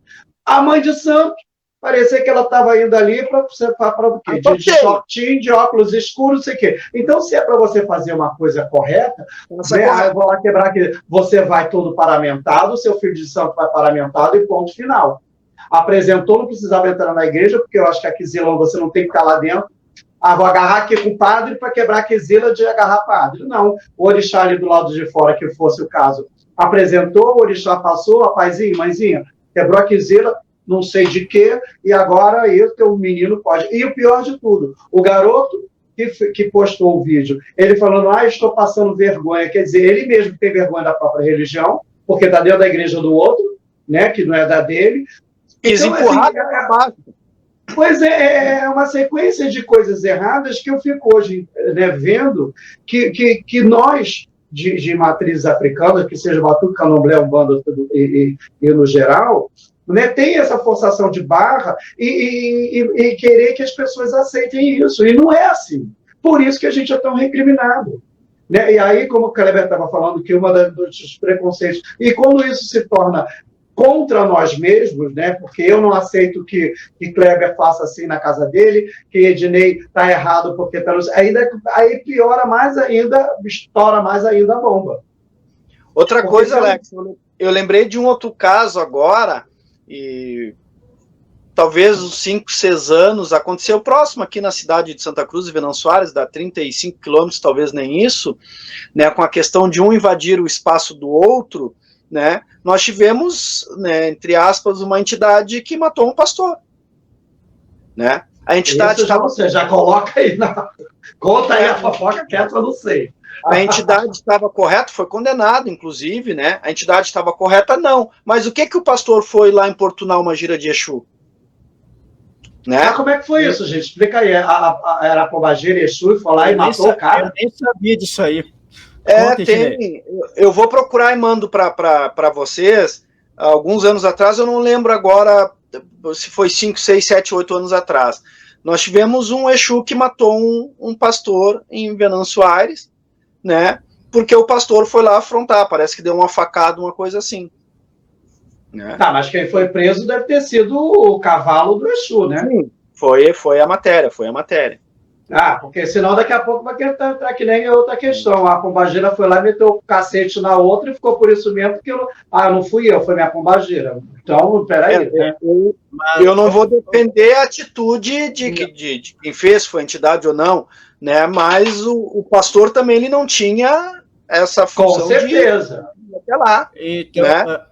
A mãe de santo, parecia que ela estava indo ali para o quê? De shortinho, de óculos escuros, não sei o quê. Então, se é para você fazer uma coisa correta, eu vou lá quebrar aqui. Você vai todo paramentado, seu filho de santo vai paramentado e ponto final. Apresentou, não precisava entrar na igreja, porque eu acho que a quizila você não tem que ficar lá dentro. Vou agarrar aqui com o padre para quebrar a quizila de agarrar padre. Não. O orixá ali do lado de fora, que fosse o caso, apresentou, o orixá passou, a paizinha, mãezinha, quebrou a quizila, não sei de quê, e agora aí o teu menino pode. E o pior de tudo, o garoto que postou o vídeo, ele falando, estou passando vergonha, quer dizer, ele mesmo tem vergonha da própria religião, porque está dentro da igreja do outro, né, que não é da dele. Quis empurrar para baixo. Pois é uma sequência de coisas erradas que eu fico hoje, né, vendo que nós, de matrizes africanas, que seja Batuque, Candomblé, Umbanda e no geral, né, tem essa forçação de barra e querer que as pessoas aceitem isso. E não é assim. Por isso que a gente é tão recriminado. Né? E aí, como o Kleber estava falando, que uma dos preconceitos... E quando isso se torna contra nós mesmos, né? Porque eu não aceito que Kleber faça assim na casa dele, que Ednei está errado porque está... Aí piora mais ainda, estoura mais ainda a bomba. Outra coisa, Alex, eu lembrei de um outro caso agora, e talvez uns 5, 6 anos, aconteceu próximo aqui na cidade de Santa Cruz, Venão Soares, dá 35 quilômetros, talvez nem isso, né, com a questão de um invadir o espaço do outro, né, nós tivemos, né, entre aspas, uma entidade que matou um pastor. Né? A entidade... Você já coloca aí, conta aí a fofoca que eu não sei. A entidade estava correta, foi condenado, inclusive, né? A entidade estava correta, não. Mas o que o pastor foi lá importunar uma gira de Exu? Né? Como é que foi isso, gente? Explica aí. Era a pombagira Exu e foi lá e matou o cara? Eu nem sabia disso aí. Tem. Eu vou procurar e mando para vocês. Alguns anos atrás, eu não lembro agora se foi 5, 6, 7, 8 anos atrás. Nós tivemos um Exu que matou um pastor em Venão Soares, né? Porque o pastor foi lá afrontar, parece que deu uma facada, uma coisa assim. Né? Tá, mas quem foi preso deve ter sido o cavalo do Exu, né? Sim, foi a matéria, porque senão daqui a pouco vai estar que nem outra questão. A pombagira foi lá e meteu o cacete na outra e ficou por isso mesmo que não fui eu, foi minha pombagira. Então, peraí. Eu não vou defender a atitude de quem fez, foi entidade ou não, né? Mas o pastor também ele não tinha essa função. Com certeza. De até lá. Então, né?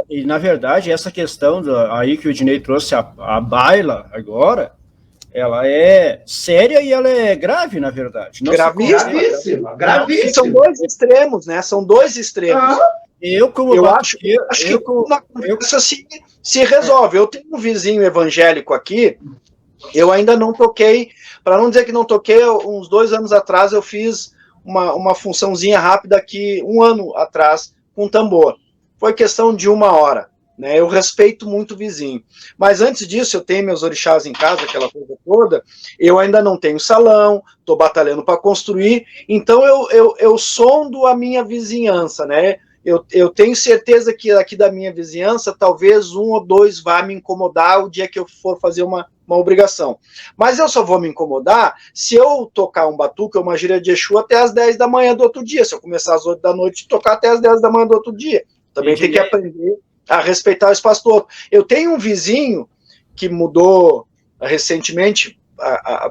E, na verdade, essa questão aí que o Ednei trouxe a baila agora, ela é séria e ela é grave, na verdade. Gravíssima. São dois extremos, né? São dois extremos. Eu acho que uma conversa se resolve. Eu tenho um vizinho evangélico aqui, eu ainda não toquei, para não dizer que não toquei, uns 2 anos atrás eu fiz uma funçãozinha rápida aqui, 1 ano atrás, com tambor. Foi questão de 1 hora. Né, eu respeito muito o vizinho. Mas antes disso, eu tenho meus orixás em casa, aquela coisa toda, eu ainda não tenho salão, estou batalhando para construir, então eu sondo a minha vizinhança, né? Eu tenho certeza que aqui da minha vizinhança, talvez 1 ou 2 vá me incomodar o dia que eu for fazer uma obrigação. Mas eu só vou me incomodar se eu tocar um batuque ou uma gira de Exu até as 10 da manhã do outro dia. Se eu começar às 8 da noite, tocar até as 10 da manhã do outro dia. Também tem que aprender a respeitar o espaço todo. Eu tenho um vizinho que mudou recentemente,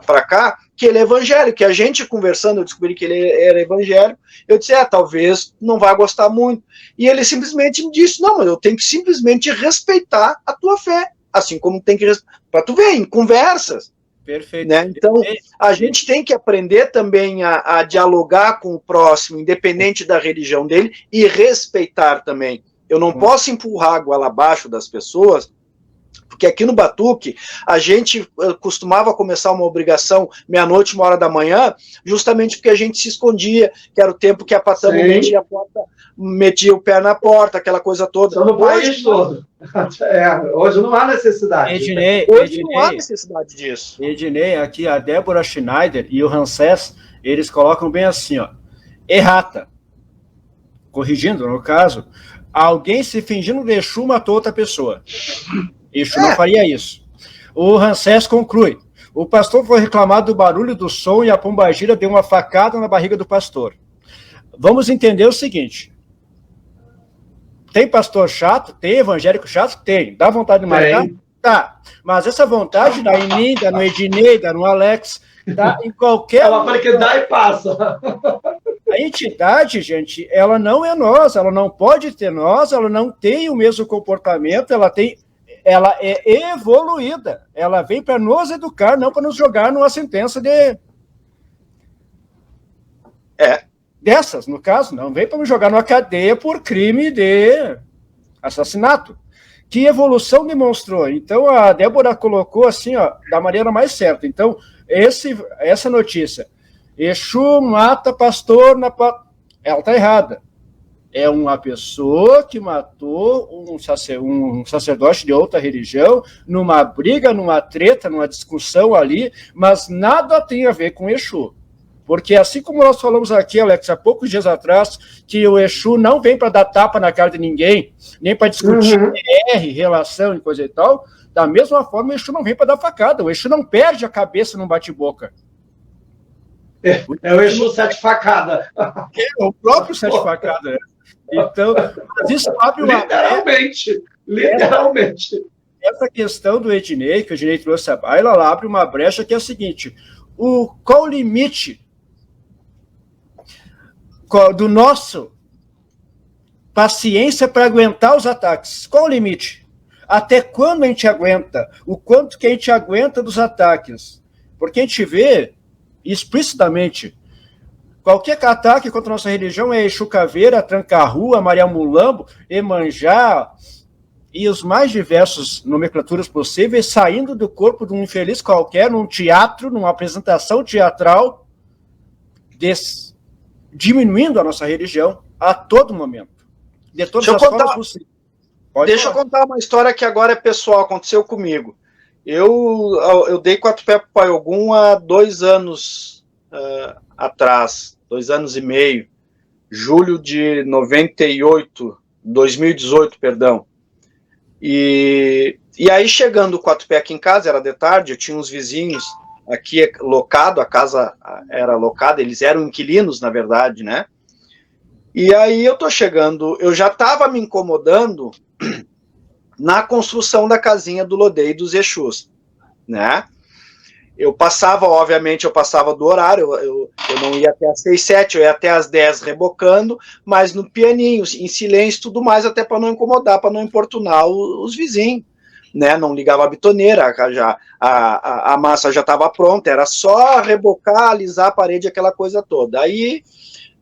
para cá que ele é evangélico, que a gente conversando, eu descobri que ele era evangélico, eu disse, talvez não vai gostar muito, e ele simplesmente me disse, não, mas eu tenho que simplesmente respeitar a tua fé, assim como tem que para tu ver, em conversas. Perfeito. Né? Então, a gente tem que aprender também a dialogar com o próximo, independente da religião dele, e respeitar também. Eu não posso empurrar a goela abaixo das pessoas, porque aqui no Batuque, a gente costumava começar uma obrigação meia-noite, 1h da manhã, justamente porque a gente se escondia, que era o tempo que a Patamo metia o pé na porta, aquela coisa toda. Só no país todo. Hoje não há necessidade. Hoje não há necessidade disso. Ednei, aqui a Débora Schneider e o Ramsés, eles colocam bem assim, ó, errata, corrigindo, no caso, alguém se fingindo de Exu matou outra pessoa. Exu não faria isso. O Ramsés conclui, o pastor foi reclamar do barulho do som e a pombagira deu uma facada na barriga do pastor. Vamos entender o seguinte, tem pastor chato? Tem evangélico chato? Tem. Dá vontade de matar? Tá. Mas essa vontade dá em mim, dá no Ednei, dá no Alex, dá em qualquer... Ela fala que dá e passa. A entidade, gente, ela não é nós, ela não pode ter nós, ela não tem o mesmo comportamento, ela é evoluída. Ela vem para nos educar, não para nos jogar numa sentença de... Dessas, no caso, não vem para me jogar numa cadeia por crime de assassinato. Que evolução demonstrou? Então, a Débora colocou assim, ó, da maneira mais certa. Então, essa notícia, Exu mata pastor, ela está errada. É uma pessoa que matou um sacerdote de outra religião, numa briga, numa treta, numa discussão ali, mas nada tem a ver com Exu. Porque assim como nós falamos aqui, Alex, há poucos dias atrás, que o Exu não vem para dar tapa na cara de ninguém, nem para discutir relação e coisa e tal, da mesma forma o Exu não vem para dar facada, o Exu não perde a cabeça num bate-boca. É o Exu sete facada. É o próprio sete facada. Então, mas isso abre uma... Literalmente. Essa questão do Ednei, que o Ednei trouxe à baila, ela abre uma brecha que é a seguinte, qual o limite do nosso paciência para aguentar os ataques? Qual o limite? Até quando a gente aguenta? O quanto que a gente aguenta dos ataques? Porque a gente vê explicitamente qualquer ataque contra a nossa religião é Exu Caveira, Tranca-Rua, Maria Mulambo, Emanjá e os mais diversos nomenclaturas possíveis saindo do corpo de um infeliz qualquer num teatro, numa apresentação teatral, diminuindo a nossa religião a todo momento. De todas as formas possíveis. Deixa eu contar uma história que agora é pessoal, aconteceu comigo. Eu dei 4 pés para o Pai Ogum há 2 anos atrás, 2 anos e meio, julho de 2018, perdão. E aí, chegando o 4 pés aqui em casa, era de tarde, eu tinha uns vizinhos aqui locado, a casa era locada, eles eram inquilinos, na verdade, né? E aí eu tô chegando, eu já estava me incomodando na construção da casinha do Lodei dos Exus, né? Eu passava do horário, eu não ia até as 6, 7, eu ia até as 10 rebocando, mas no pianinho, em silêncio e tudo mais, até para não incomodar, para não importunar os vizinhos, né? Não ligava a bitoneira, a massa já estava pronta, era só rebocar, alisar a parede, aquela coisa toda. Aí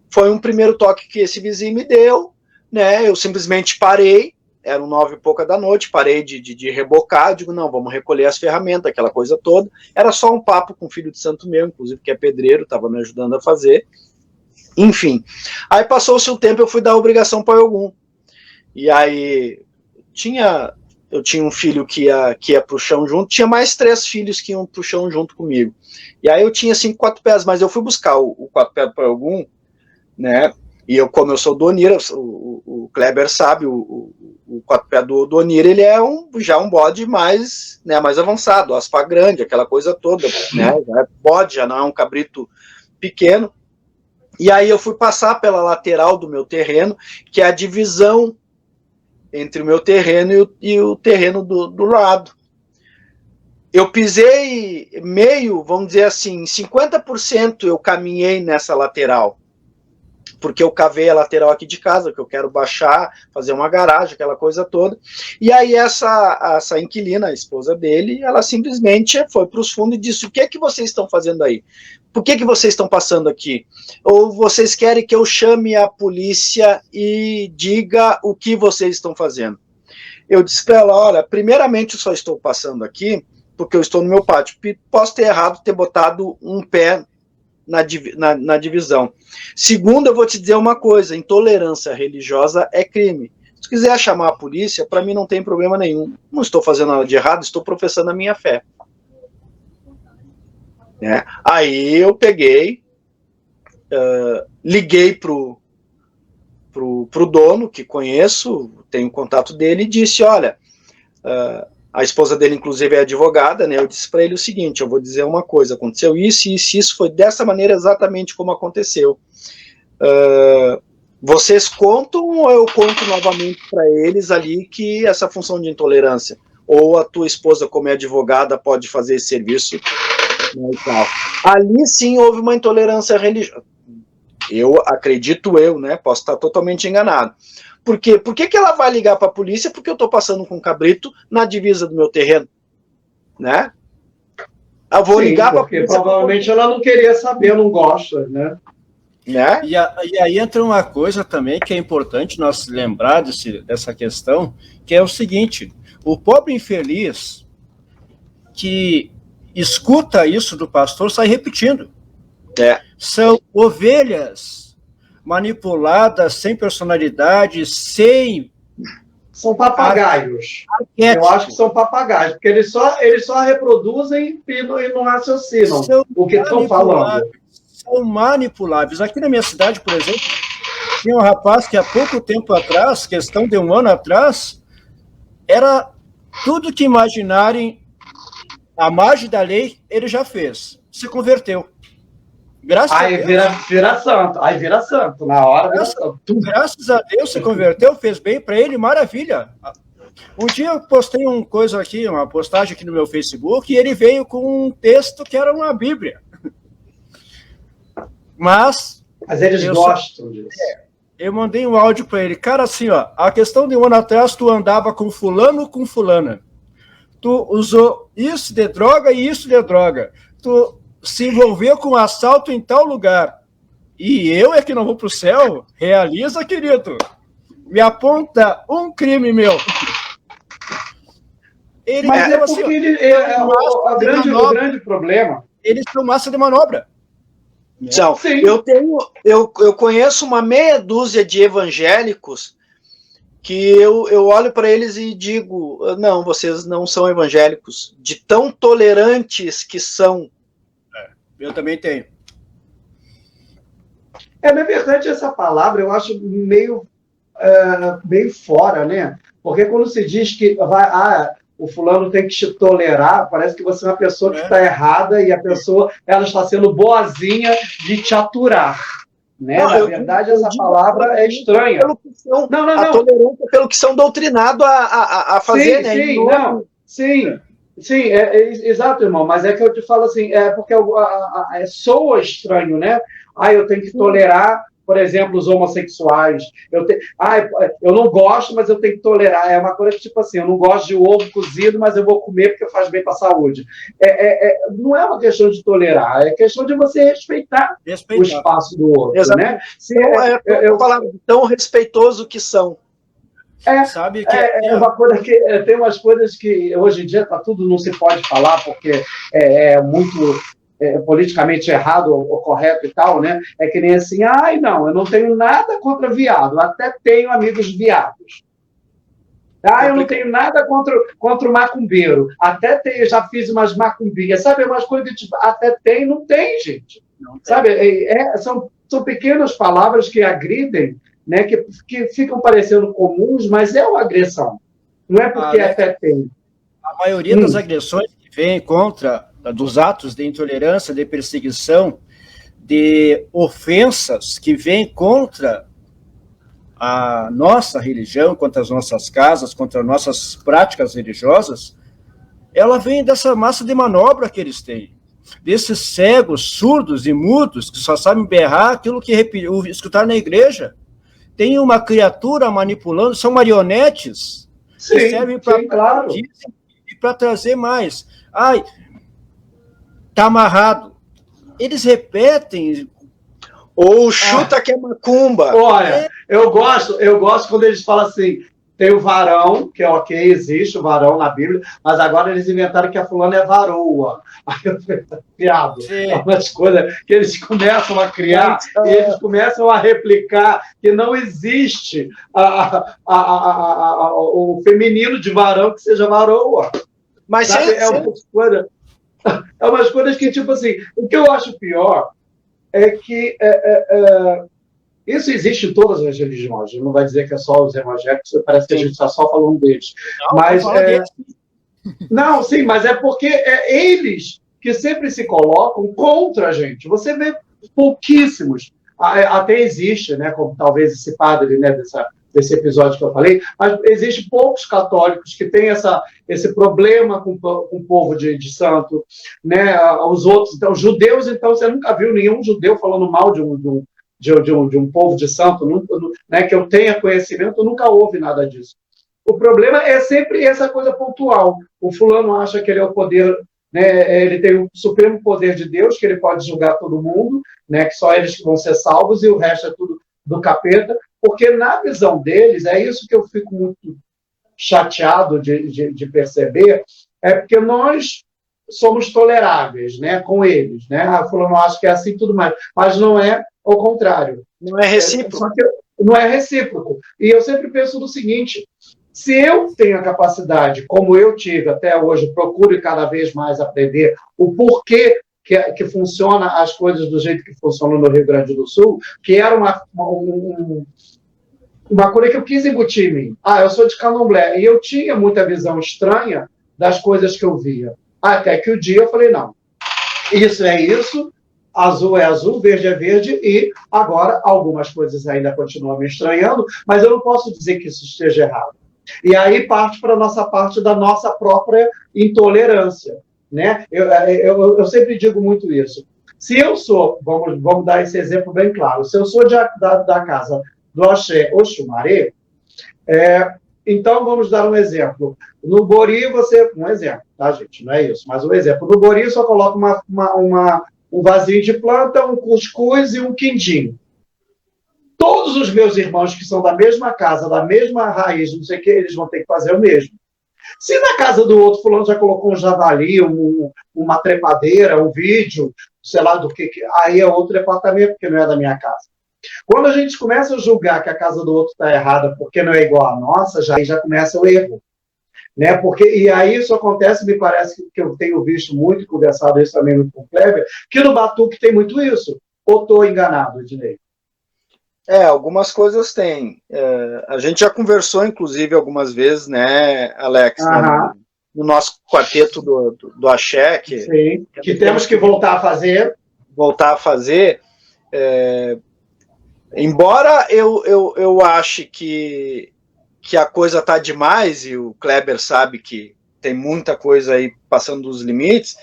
foi um primeiro toque que esse vizinho me deu, né? Eu simplesmente parei, eram 9 e pouca da noite, parei de rebocar, digo, não, vamos recolher as ferramentas, aquela coisa toda. Era só um papo com o filho de santo meu, inclusive, que é pedreiro, estava me ajudando a fazer. Enfim, aí passou-se um tempo, eu fui dar a obrigação para algum. E aí, eu tinha um filho que ia pro chão junto, tinha mais 3 filhos que iam pro chão junto comigo. E aí eu tinha 5 4 pés, mas eu fui buscar o 4 pés para algum, né? E como eu sou do Onir, o Kleber sabe, o 4 pés do Onir, ele é já um bode mais, né, mais avançado, aspa grande, aquela coisa toda, né? Já é bode, já não é um cabrito pequeno. E aí eu fui passar pela lateral do meu terreno, que é a divisão entre o meu terreno e o terreno do lado. eu pisei meio, vamos dizer assim, 50% eu caminhei nessa lateral, porque eu cavei a lateral aqui de casa, que eu quero baixar, fazer uma garagem, aquela coisa toda. E aí essa inquilina, a esposa dele, ela simplesmente foi para os fundos e disse: o que é que vocês estão fazendo aí? Por que vocês estão passando aqui? Ou vocês querem que eu chame a polícia e diga o que vocês estão fazendo? Eu disse para ela: olha, primeiramente eu só estou passando aqui porque eu estou no meu pátio. Posso ter errado, ter botado um pé na divisão. Segundo, eu vou te dizer uma coisa: intolerância religiosa é crime. Se quiser chamar a polícia, para mim não tem problema nenhum. Não estou fazendo nada de errado, estou professando a minha fé. Aí eu peguei, liguei pro dono, que conheço, tenho contato dele, e disse: olha, a esposa dele, inclusive, é advogada, né? Eu disse para ele o seguinte: eu vou dizer uma coisa, aconteceu isso, foi dessa maneira exatamente como aconteceu. Vocês contam ou eu conto novamente para eles ali que essa função de intolerância, ou a tua esposa, como é advogada, pode fazer esse serviço, né, e tal. Ali sim houve uma intolerância religiosa. Eu acredito, né? Posso estar totalmente enganado. Por quê? Por que ela vai ligar para a polícia? Porque eu estou passando com um cabrito na divisa do meu terreno, né? Eu vou ligar para a polícia. Provavelmente ela não queria saber, não gosta, né? E aí entra uma coisa também que é importante nós lembrar dessa questão, que é o seguinte: o pobre infeliz que escuta isso do pastor sai repetindo. São ovelhas manipuladas, sem personalidade, sem... São papagaios. Eu acho que são papagaios, porque eles só reproduzem e não raciocinam o que estão falando. São manipuláveis. Aqui na minha cidade, por exemplo, tinha um rapaz que há pouco tempo atrás, questão de 1 ano atrás, era tudo que imaginarem à margem da lei, ele já fez. Se converteu. Graças a Deus. Vira santo. Na hora graças a Deus se converteu, fez bem para ele, maravilha. Um dia eu postei uma postagem aqui no meu Facebook, e ele veio com um texto que era uma Bíblia. Mas eles gostam disso. Eu mandei um áudio para ele. Cara, assim, ó, a questão de 1 ano atrás, tu andava com fulano ou com fulana. Tu usou isso de droga e isso de droga. Tu se envolveu com assalto em tal lugar. E eu é que não vou pro céu? Realiza, querido. Me aponta um crime meu. Mas porque o grande problema... Eles são massa de manobra. Então, eu conheço uma meia dúzia de evangélicos que eu olho para eles e digo: não, vocês não são evangélicos, de tão tolerantes que são. Eu também tenho. Na verdade, essa palavra eu acho meio fora, né? Porque quando se diz que o fulano tem que te tolerar, parece que você é uma pessoa que está errada e a pessoa ela está sendo boazinha de te aturar. Né? Na verdade, essa palavra é estranha. A tolerância pelo que são doutrinados a fazer, Sim, exato, irmão, mas é que eu te falo assim, porque soa estranho, né? Eu tenho que tolerar, por exemplo, os homossexuais. Eu não gosto, mas eu tenho que tolerar. É uma coisa que, tipo assim, eu não gosto de ovo cozido, mas eu vou comer porque faz bem para a saúde. Não é uma questão de tolerar, é questão de você respeitar. O espaço do outro. Exatamente. Né? Eu falar tão respeitoso que são. Sabe que uma coisa que tem umas coisas que hoje em dia tudo não se pode falar porque é muito politicamente errado ou correto e tal, né? É que nem assim, não, eu não tenho nada contra viado, até tenho amigos viados. Eu não tenho nada contra o macumbeiro, até tenho, já fiz umas macumbinhas, sabe? Umas coisas que até tem, não tem, gente. Não tem. Sabe? São pequenas palavras que agridem, né, que ficam parecendo comuns, mas é uma agressão. Não é porque até tem. A maioria das agressões que vem dos atos de intolerância, de perseguição, de ofensas que vêm contra a nossa religião, contra as nossas casas, contra as nossas práticas religiosas, ela vem dessa massa de manobra que eles têm, desses cegos, surdos e mudos, que só sabem berrar aquilo que escutar na igreja. Tem uma criatura manipulando, são marionetes, que servem para claro. E para trazer mais. Ai, tá amarrado. Eles repetem. Ou chuta que é macumba. Olha, eu gosto quando eles falam assim, tem o varão, que é ok, existe o varão na Bíblia, mas agora eles inventaram que a fulana é varoa. Aí eu falei, piada. É umas coisas que eles começam a criar e eles começam a replicar que não existe o feminino de varão que seja varoa. Mas é umas coisas que, tipo assim, o que eu acho pior é que isso existe em todas as religiões. Não vai dizer que é só os evangélicos, parece que a gente está só falando deles. Não, sim, mas é porque eles que sempre se colocam contra a gente. Você vê pouquíssimos. Até existe, né, como talvez esse padre, né, desse episódio que eu falei, mas existe poucos católicos que têm esse problema com o povo de santo, né? Os outros, então, judeus, então, você nunca viu nenhum judeu falando mal de um povo de santo, né, que eu tenha conhecimento, nunca houve nada disso. O problema é sempre essa coisa pontual. O fulano acha que ele é o poder, né, ele tem o supremo poder de Deus, que ele pode julgar todo mundo, né, que só eles vão ser salvos e o resto é tudo do capeta, porque na visão deles, é isso que eu fico muito chateado de perceber, é porque nós somos toleráveis, né, com eles, né? A fulano acha que é assim tudo mais, mas não é o contrário. Não é recíproco. Não é recíproco. E eu sempre penso no seguinte, se eu tenho a capacidade, como eu tive até hoje, procuro cada vez mais aprender o porquê que funciona as coisas do jeito que funcionam no Rio Grande do Sul, que era uma coisa que eu quis embutir em mim. Eu sou de Candomblé, e eu tinha muita visão estranha das coisas que eu via. Até que o dia eu falei, não, isso é isso, azul é azul, verde é verde, e agora algumas coisas ainda continuam me estranhando, mas eu não posso dizer que isso esteja errado. E aí parte para a nossa parte da nossa própria intolerância, né? Eu sempre digo muito isso. Se eu sou, vamos dar esse exemplo bem claro, se eu sou da casa do Axé Oxumaré, então vamos dar um exemplo. No Bori, um exemplo, tá, gente? Não é isso, mas um exemplo. No Bori, só coloca um vasinho de planta, um cuscuz e um quindim. Todos os meus irmãos que são da mesma casa, da mesma raiz, não sei o que, eles vão ter que fazer o mesmo. Se na casa do outro fulano já colocou um javali, uma trepadeira, um vídeo, sei lá do que, aí é outro departamento, porque não é da minha casa. Quando a gente começa a julgar que a casa do outro está errada porque não é igual à nossa, aí já começa o erro. Né? E aí isso acontece, me parece que eu tenho visto muito, conversado isso também muito com o Kleber, que no Batuque tem muito isso. Ou estou enganado, Ednei? Algumas coisas tem. A gente já conversou, inclusive, algumas vezes, né, Alex, né, no nosso quarteto do Axé, que temos que voltar a fazer. Embora eu ache que a coisa está demais, e o Kleber sabe que tem muita coisa aí passando dos limites,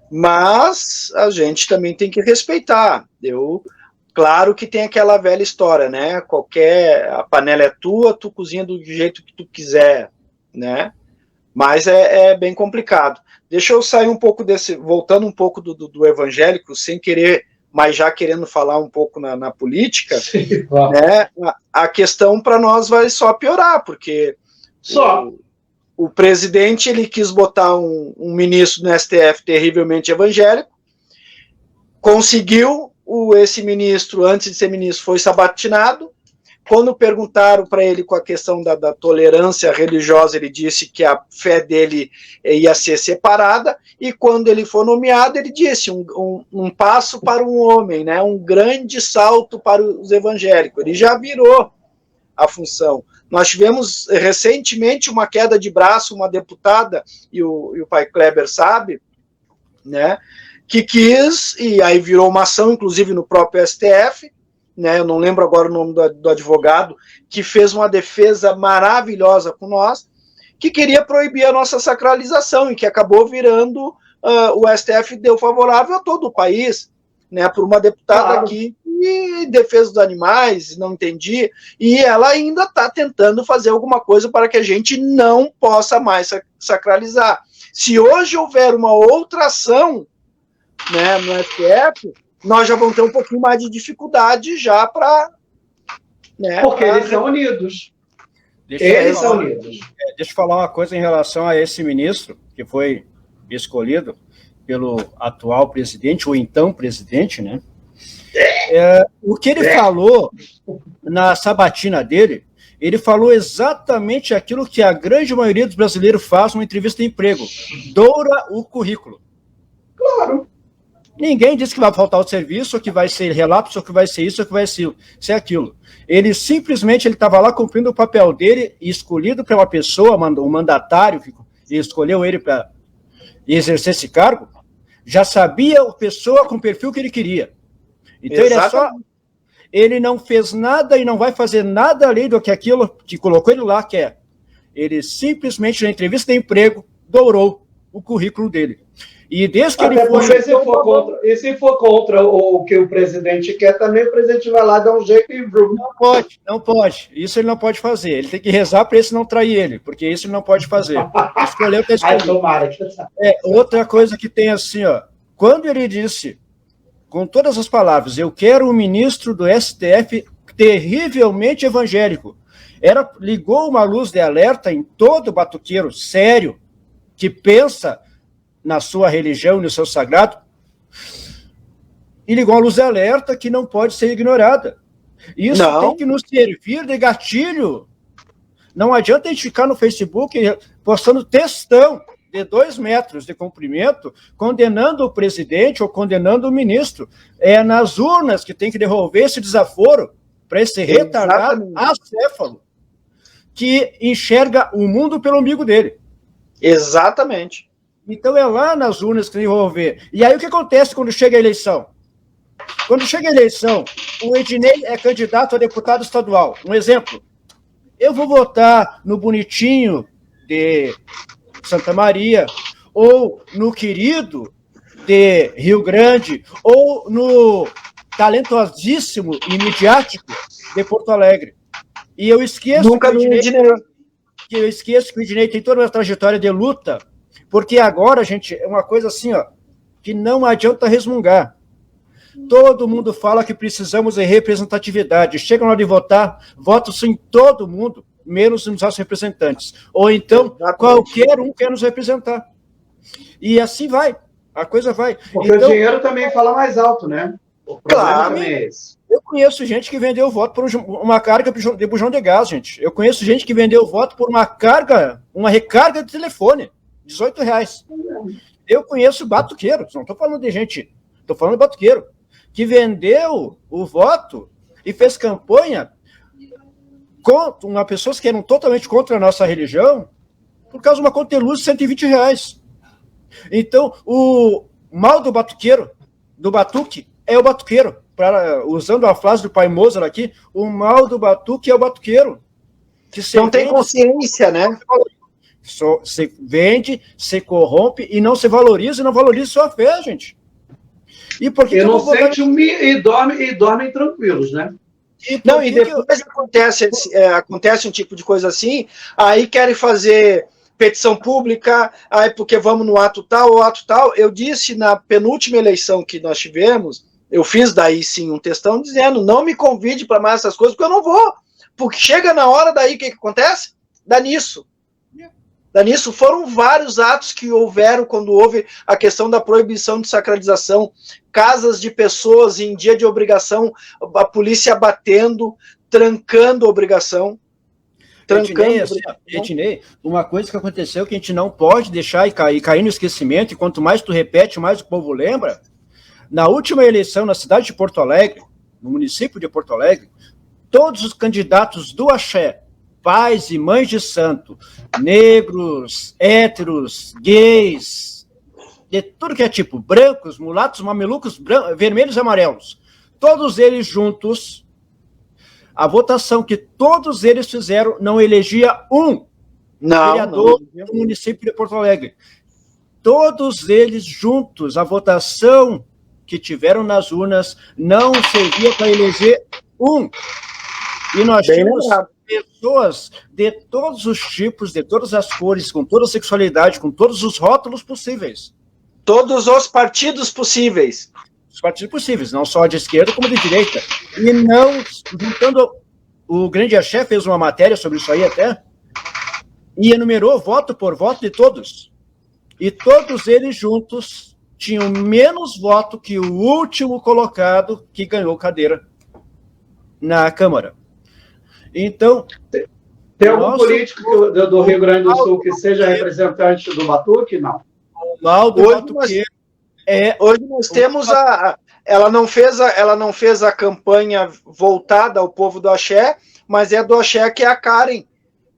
mas a gente também tem que respeitar. Claro que tem aquela velha história, né? A panela é tua, tu cozinha do jeito que tu quiser, né? Mas é bem complicado. Deixa eu sair um pouco voltando um pouco do evangélico, sem querer, mas já querendo falar um pouco na política, sim, claro. Né? A questão para nós vai só piorar, porque o presidente ele quis botar um ministro no STF terrivelmente evangélico, conseguiu. Esse ministro, antes de ser ministro, foi sabatinado. Quando perguntaram para ele com a questão da tolerância religiosa, ele disse que a fé dele ia ser separada, e quando ele foi nomeado, ele disse um passo para um homem, né? Um grande salto para os evangélicos. Ele já virou a função. Nós tivemos recentemente uma queda de braço, uma deputada, e o pai Kleber sabe, né? Que quis, e aí virou uma ação, inclusive no próprio STF, né, eu não lembro agora o nome do advogado, que fez uma defesa maravilhosa com nós, que queria proibir a nossa sacralização e que acabou virando, o STF deu favorável a todo o país, né, por uma deputada aqui em defesa dos animais, não entendi, e ela ainda está tentando fazer alguma coisa para que a gente não possa mais sacralizar. Se hoje houver uma outra ação, né, no STF, nós já vamos ter um pouquinho mais de dificuldade já para... Né, porque eles são unidos. Deixa eu falar uma coisa em relação a esse ministro, que foi escolhido pelo atual presidente, ou então presidente, né? O que ele falou na sabatina dele, ele falou exatamente aquilo que a grande maioria dos brasileiros faz numa entrevista de emprego: doura o currículo. Claro. Ninguém disse que vai faltar o serviço, ou que vai ser relapso, ou que vai ser isso, ou que vai ser aquilo. Ele simplesmente estava lá cumprindo o papel dele, escolhido pela pessoa, um mandatário que escolheu ele para exercer esse cargo, já sabia a pessoa com o perfil que ele queria. Então ele não fez nada e não vai fazer nada além do que aquilo que colocou ele lá quer. Ele simplesmente, na entrevista de emprego, dourou o currículo dele. E desde que ele foi... Se for contra o que o presidente quer, também o presidente vai lá dar um jeito e... Não pode. Isso ele não pode fazer. Ele tem que rezar para esse não trair ele, porque isso ele não pode fazer. Escolheu ter escolhido. Outra coisa que tem assim, ó, quando ele disse, com todas as palavras, eu quero um ministro do STF terrivelmente evangélico, ligou uma luz de alerta em todo batuqueiro sério, que pensa na sua religião e no seu sagrado, e ligou uma luz de alerta que não pode ser ignorada. Isso tem que nos servir de gatilho. Não adianta a gente ficar no Facebook postando textão de 2 metros de comprimento, condenando o presidente ou condenando o ministro. É nas urnas que tem que devolver esse desaforo para esse retardado acéfalo que enxerga o mundo pelo umbigo dele. Exatamente. Então é lá nas urnas que tem que devolver. E aí o que acontece quando chega a eleição? Quando chega a eleição, o Ednei é candidato a deputado estadual. Um exemplo, eu vou votar no bonitinho de Santa Maria, ou no querido de Rio Grande, ou no talentosíssimo e midiático de Porto Alegre. E eu esqueço que o Ednei tem toda uma trajetória de luta, porque agora, gente, é uma coisa assim, ó, que não adianta resmungar. Todo mundo fala que precisamos de representatividade. Chega na hora de votar, vota-se em todo mundo, menos nos nossos representantes. Ou então, qualquer um quer nos representar. E assim vai, a coisa vai. Porque então, o dinheiro também fala mais alto, né? Claro. Eu conheço gente que vendeu voto por uma carga de bujão de gás, gente. Eu conheço gente que vendeu voto por uma recarga de telefone, R$18. Eu conheço batuqueiros, não estou falando de gente, estou falando de batuqueiro, que vendeu o voto e fez campanha contra uma pessoas que eram totalmente contra a nossa religião por causa de uma conta de luz de R$120. Então, o mal do batuqueiro, do batuque, é o batuqueiro. Usando a frase do pai Mozart aqui, o mal do batuque é o batuqueiro. Que não tem consciência, né? Se vende, se corrompe e não se valoriza, e não valoriza sua fé, gente. E porque e dormem tranquilos, né? E depois acontece um tipo de coisa assim, aí querem fazer petição pública, aí porque vamos no ato tal ou ato tal. Eu disse na penúltima eleição que nós tivemos, eu fiz daí sim um textão dizendo, não me convide para mais essas coisas, porque eu não vou. Porque chega na hora daí, o que acontece? Dá nisso. Foram vários atos que houveram quando houve a questão da proibição de sacralização, casas de pessoas em dia de obrigação, a polícia batendo, trancando a obrigação. Ednei, uma coisa que aconteceu que a gente não pode deixar cair no esquecimento, e quanto mais tu repete, mais o povo lembra. Na última eleição na cidade de Porto Alegre, no município de Porto Alegre, todos os candidatos do Axé, pais e mães de santo, negros, héteros, gays, de tudo que é tipo, brancos, mulatos, mamelucos, vermelhos e amarelos, todos eles juntos, a votação que todos eles fizeram não elegia um vereador do município de Porto Alegre. Todos eles juntos, a votação que tiveram nas urnas não servia para eleger um. E nós tínhamos pessoas de todos os tipos, de todas as cores, com toda a sexualidade, com todos os rótulos possíveis. Todos os partidos possíveis. Os partidos possíveis, não só de esquerda como de direita. E não, juntando, o Grande Axé fez uma matéria sobre isso aí até, e enumerou voto por voto de todos. E todos eles juntos tinham menos voto que o último colocado que ganhou cadeira na Câmara. Então... Tem algum político do Rio Grande do Sul que seja representante do Batuque? Não. O mal do Batuque hoje nós temos ela não fez a campanha voltada ao povo do Axé, mas é do Axé que é a Karen,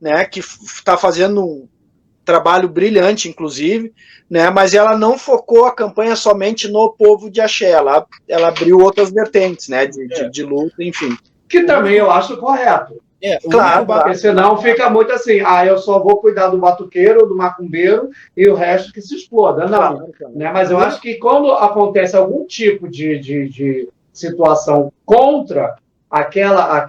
né, que está fazendo um trabalho brilhante, inclusive, né, mas ela não focou a campanha somente no povo de Axé, ela abriu outras vertentes, né, de luta, enfim. Que também eu acho correto. Claro, porque senão fica muito assim, eu só vou cuidar do batuqueiro, do macumbeiro e o resto que se exploda. Não, né? Mas eu acho que quando acontece algum tipo de situação contra aquela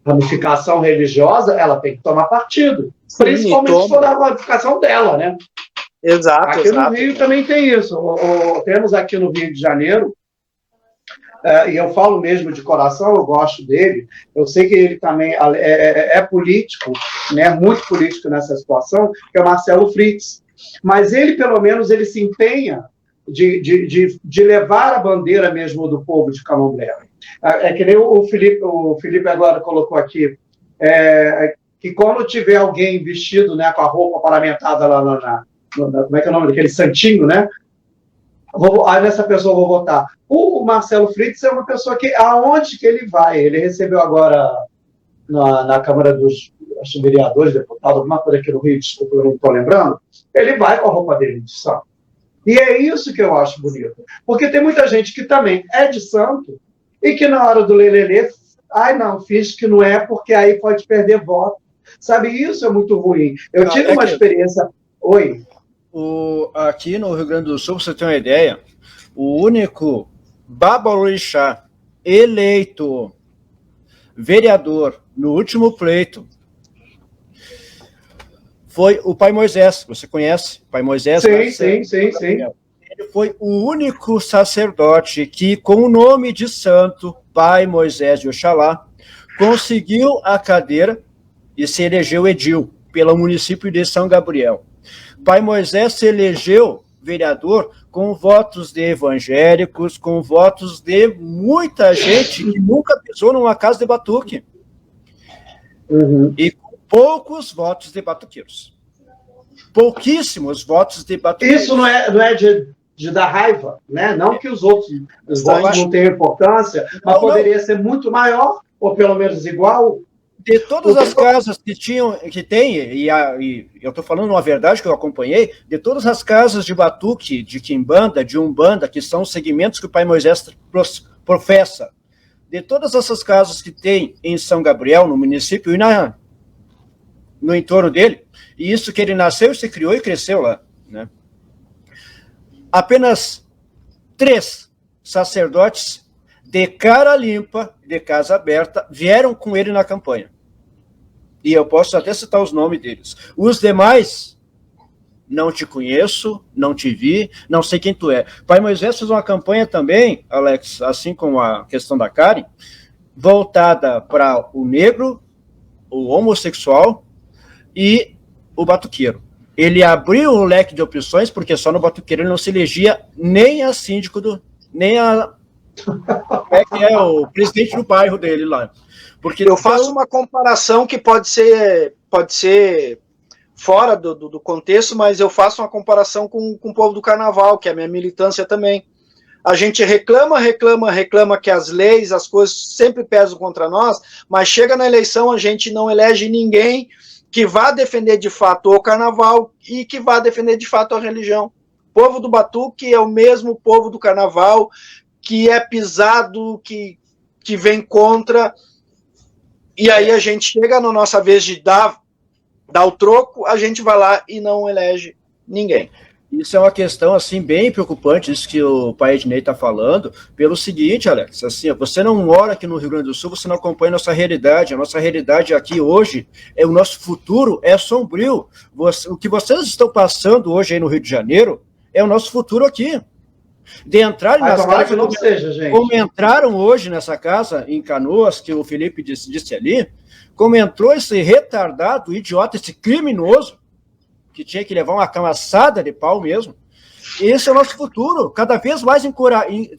ramificação religiosa, ela tem que tomar partido. Principalmente se for da ramificação dela, né? Exato. Aqui no Rio também tem isso. Temos aqui no Rio de Janeiro, e eu falo mesmo de coração, eu gosto dele, eu sei que ele também é político, né, muito político nessa situação, que é o Marcelo Fritz. Mas ele, pelo menos, ele se empenha de levar a bandeira mesmo do povo de Candomblé. É que nem o Felipe agora colocou aqui, que quando tiver alguém vestido, né, com a roupa paramentada lá como é que é o nome daquele santinho, né? Aí nessa pessoa eu vou votar. O Marcelo Fritz é uma pessoa que, aonde que ele vai? Ele recebeu agora na Câmara dos Vereadores, deputados, alguma coisa aqui no Rio, desculpa, eu não estou lembrando. Ele vai com a roupa dele de santo. E é isso que eu acho bonito. Porque tem muita gente que também é de santo e que na hora do lelelê, não, finge que não é, porque aí pode perder voto. Sabe, isso é muito ruim. Eu tive uma experiência... Oi? Aqui no Rio Grande do Sul, pra você ter uma ideia, o único babalorixá eleito vereador no último pleito foi o Pai Moisés. Você conhece o Pai Moisés? Sim. Ele foi o único sacerdote que, com o nome de santo, Pai Moisés de Oxalá, conseguiu a cadeira e se elegeu edil pelo município de São Gabriel. Pai Moisés se elegeu vereador com votos de evangélicos, com votos de muita gente que nunca pisou numa casa de batuque. E com poucos votos de batuqueiros. Pouquíssimos votos de batuqueiros. Isso não é de dar raiva, né? Não que os outros votos não tenham importância, mas poderia ser muito maior, ou pelo menos igual. De todas as casas que tem, e eu estou falando uma verdade que eu acompanhei, de todas as casas de batuque, de quimbanda, de umbanda, que são os segmentos que o Pai Moisés professa, de todas essas casas que tem em São Gabriel, no município, e no entorno dele, e isso que ele nasceu, se criou e cresceu lá, né? Apenas 3 sacerdotes de cara limpa, de casa aberta, vieram com ele na campanha. E eu posso até citar os nomes deles. Os demais, não te conheço, não te vi, não sei quem tu é. Pai Moisés fez uma campanha também, Alex, assim como a questão da Karen, voltada para o negro, o homossexual e o batuqueiro. Ele abriu o leque de opções, porque só no batuqueiro ele não se elegia nem a síndico, nem a... é o presidente do bairro dele lá. Porque eu faço uma comparação que pode ser fora do contexto, mas eu faço uma comparação com o povo do carnaval, que é a minha militância também. A gente reclama que as leis, as coisas sempre pesam contra nós, mas chega na eleição, a gente não elege ninguém que vá defender de fato o carnaval e que vá defender de fato a religião. O povo do batuque é o mesmo povo do carnaval, que é pisado, que vem contra. E aí a gente chega na nossa vez de dar o troco, a gente vai lá e não elege ninguém. Isso é uma questão, assim, bem preocupante, isso que o pai Ednei está falando, pelo seguinte, Alex, assim, você não mora aqui no Rio Grande do Sul, você não acompanha a nossa realidade aqui hoje, o nosso futuro é sombrio. O que vocês estão passando hoje aí no Rio de Janeiro é o nosso futuro aqui. De entrar nas casas, que não seja, gente. Como entraram hoje nessa casa em Canoas, que o Felipe disse ali, como entrou esse retardado, idiota, esse criminoso, que tinha que levar uma camaçada de pau mesmo. Esse é o nosso futuro. Cada vez mais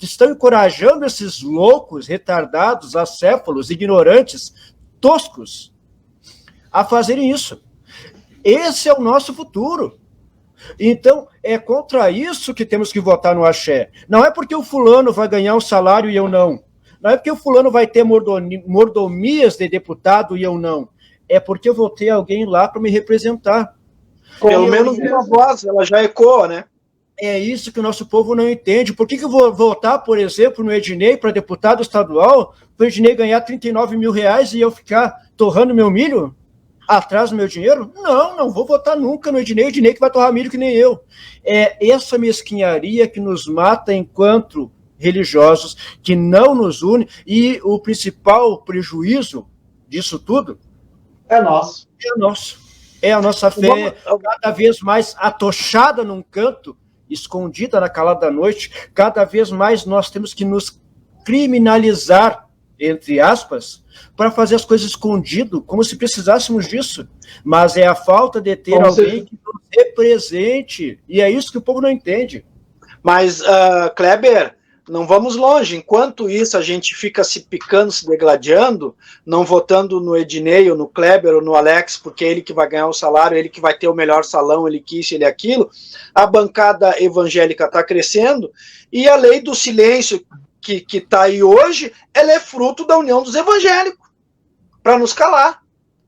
estão encorajando esses loucos, retardados, acéfalos, ignorantes, toscos, a fazerem isso. Esse é o nosso futuro. Então, é contra isso que temos que votar no axé. Não é porque o fulano vai ganhar um salário e eu não. Não é porque o fulano vai ter mordomias de deputado e eu não. É porque eu vou ter alguém lá para me representar. Pelo menos uma voz, ela já ecoa, né? É isso que o nosso povo não entende. Por que eu vou votar, por exemplo, no Ednei para deputado estadual, para o Ednei ganhar 39 mil reais e eu ficar torrando meu milho atrás do meu dinheiro? Não vou votar nunca no Ednei que vai torrar milho que nem eu. É essa mesquinharia que nos mata enquanto religiosos, que não nos une, e o principal prejuízo disso tudo é nosso. É nosso. É a nossa fé cada vez mais atochada num canto, escondida na calada da noite. Cada vez mais nós temos que nos criminalizar, entre aspas, para fazer as coisas escondido, como se precisássemos disso. Mas é a falta de ter alguém que nos represente. E é isso que o povo não entende. Mas, Kleber, não vamos longe. Enquanto isso, a gente fica se picando, se degladiando, não votando no Ednei, ou no Kleber, ou no Alex, porque é ele que vai ganhar o salário, ele que vai ter o melhor salão, ele que isso, ele aquilo. A bancada evangélica está crescendo, e a lei do silêncio que está aí hoje, ela é fruto da união dos evangélicos, para nos calar.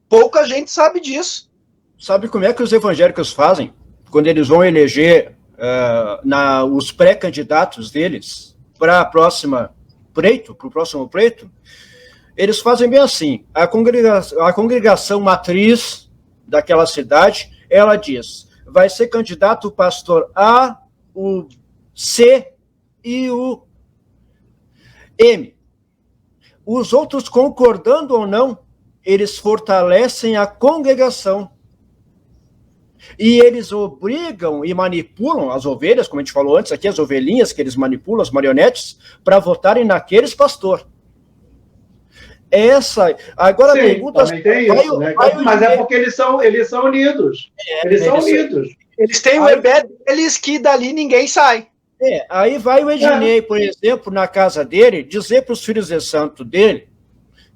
Pouca gente sabe disso. Sabe como é que os evangélicos fazem? Quando eles vão eleger os pré-candidatos deles, para o próximo pleito, eles fazem bem assim. A congregação matriz daquela cidade, ela diz, vai ser candidato o pastor A, o C e o M. Os outros, concordando ou não, eles fortalecem a congregação. E eles obrigam e manipulam as ovelhas, como a gente falou antes aqui, as ovelhinhas que eles manipulam, as marionetes, para votarem naqueles pastores. Agora sim, a pergunta... Também tem isso, né? Mas é porque eles são unidos. Eles são unidos. Eles têm o EBé deles que dali ninguém sai. Aí vai o Ednei, por exemplo, na casa dele, dizer para os filhos de santo dele,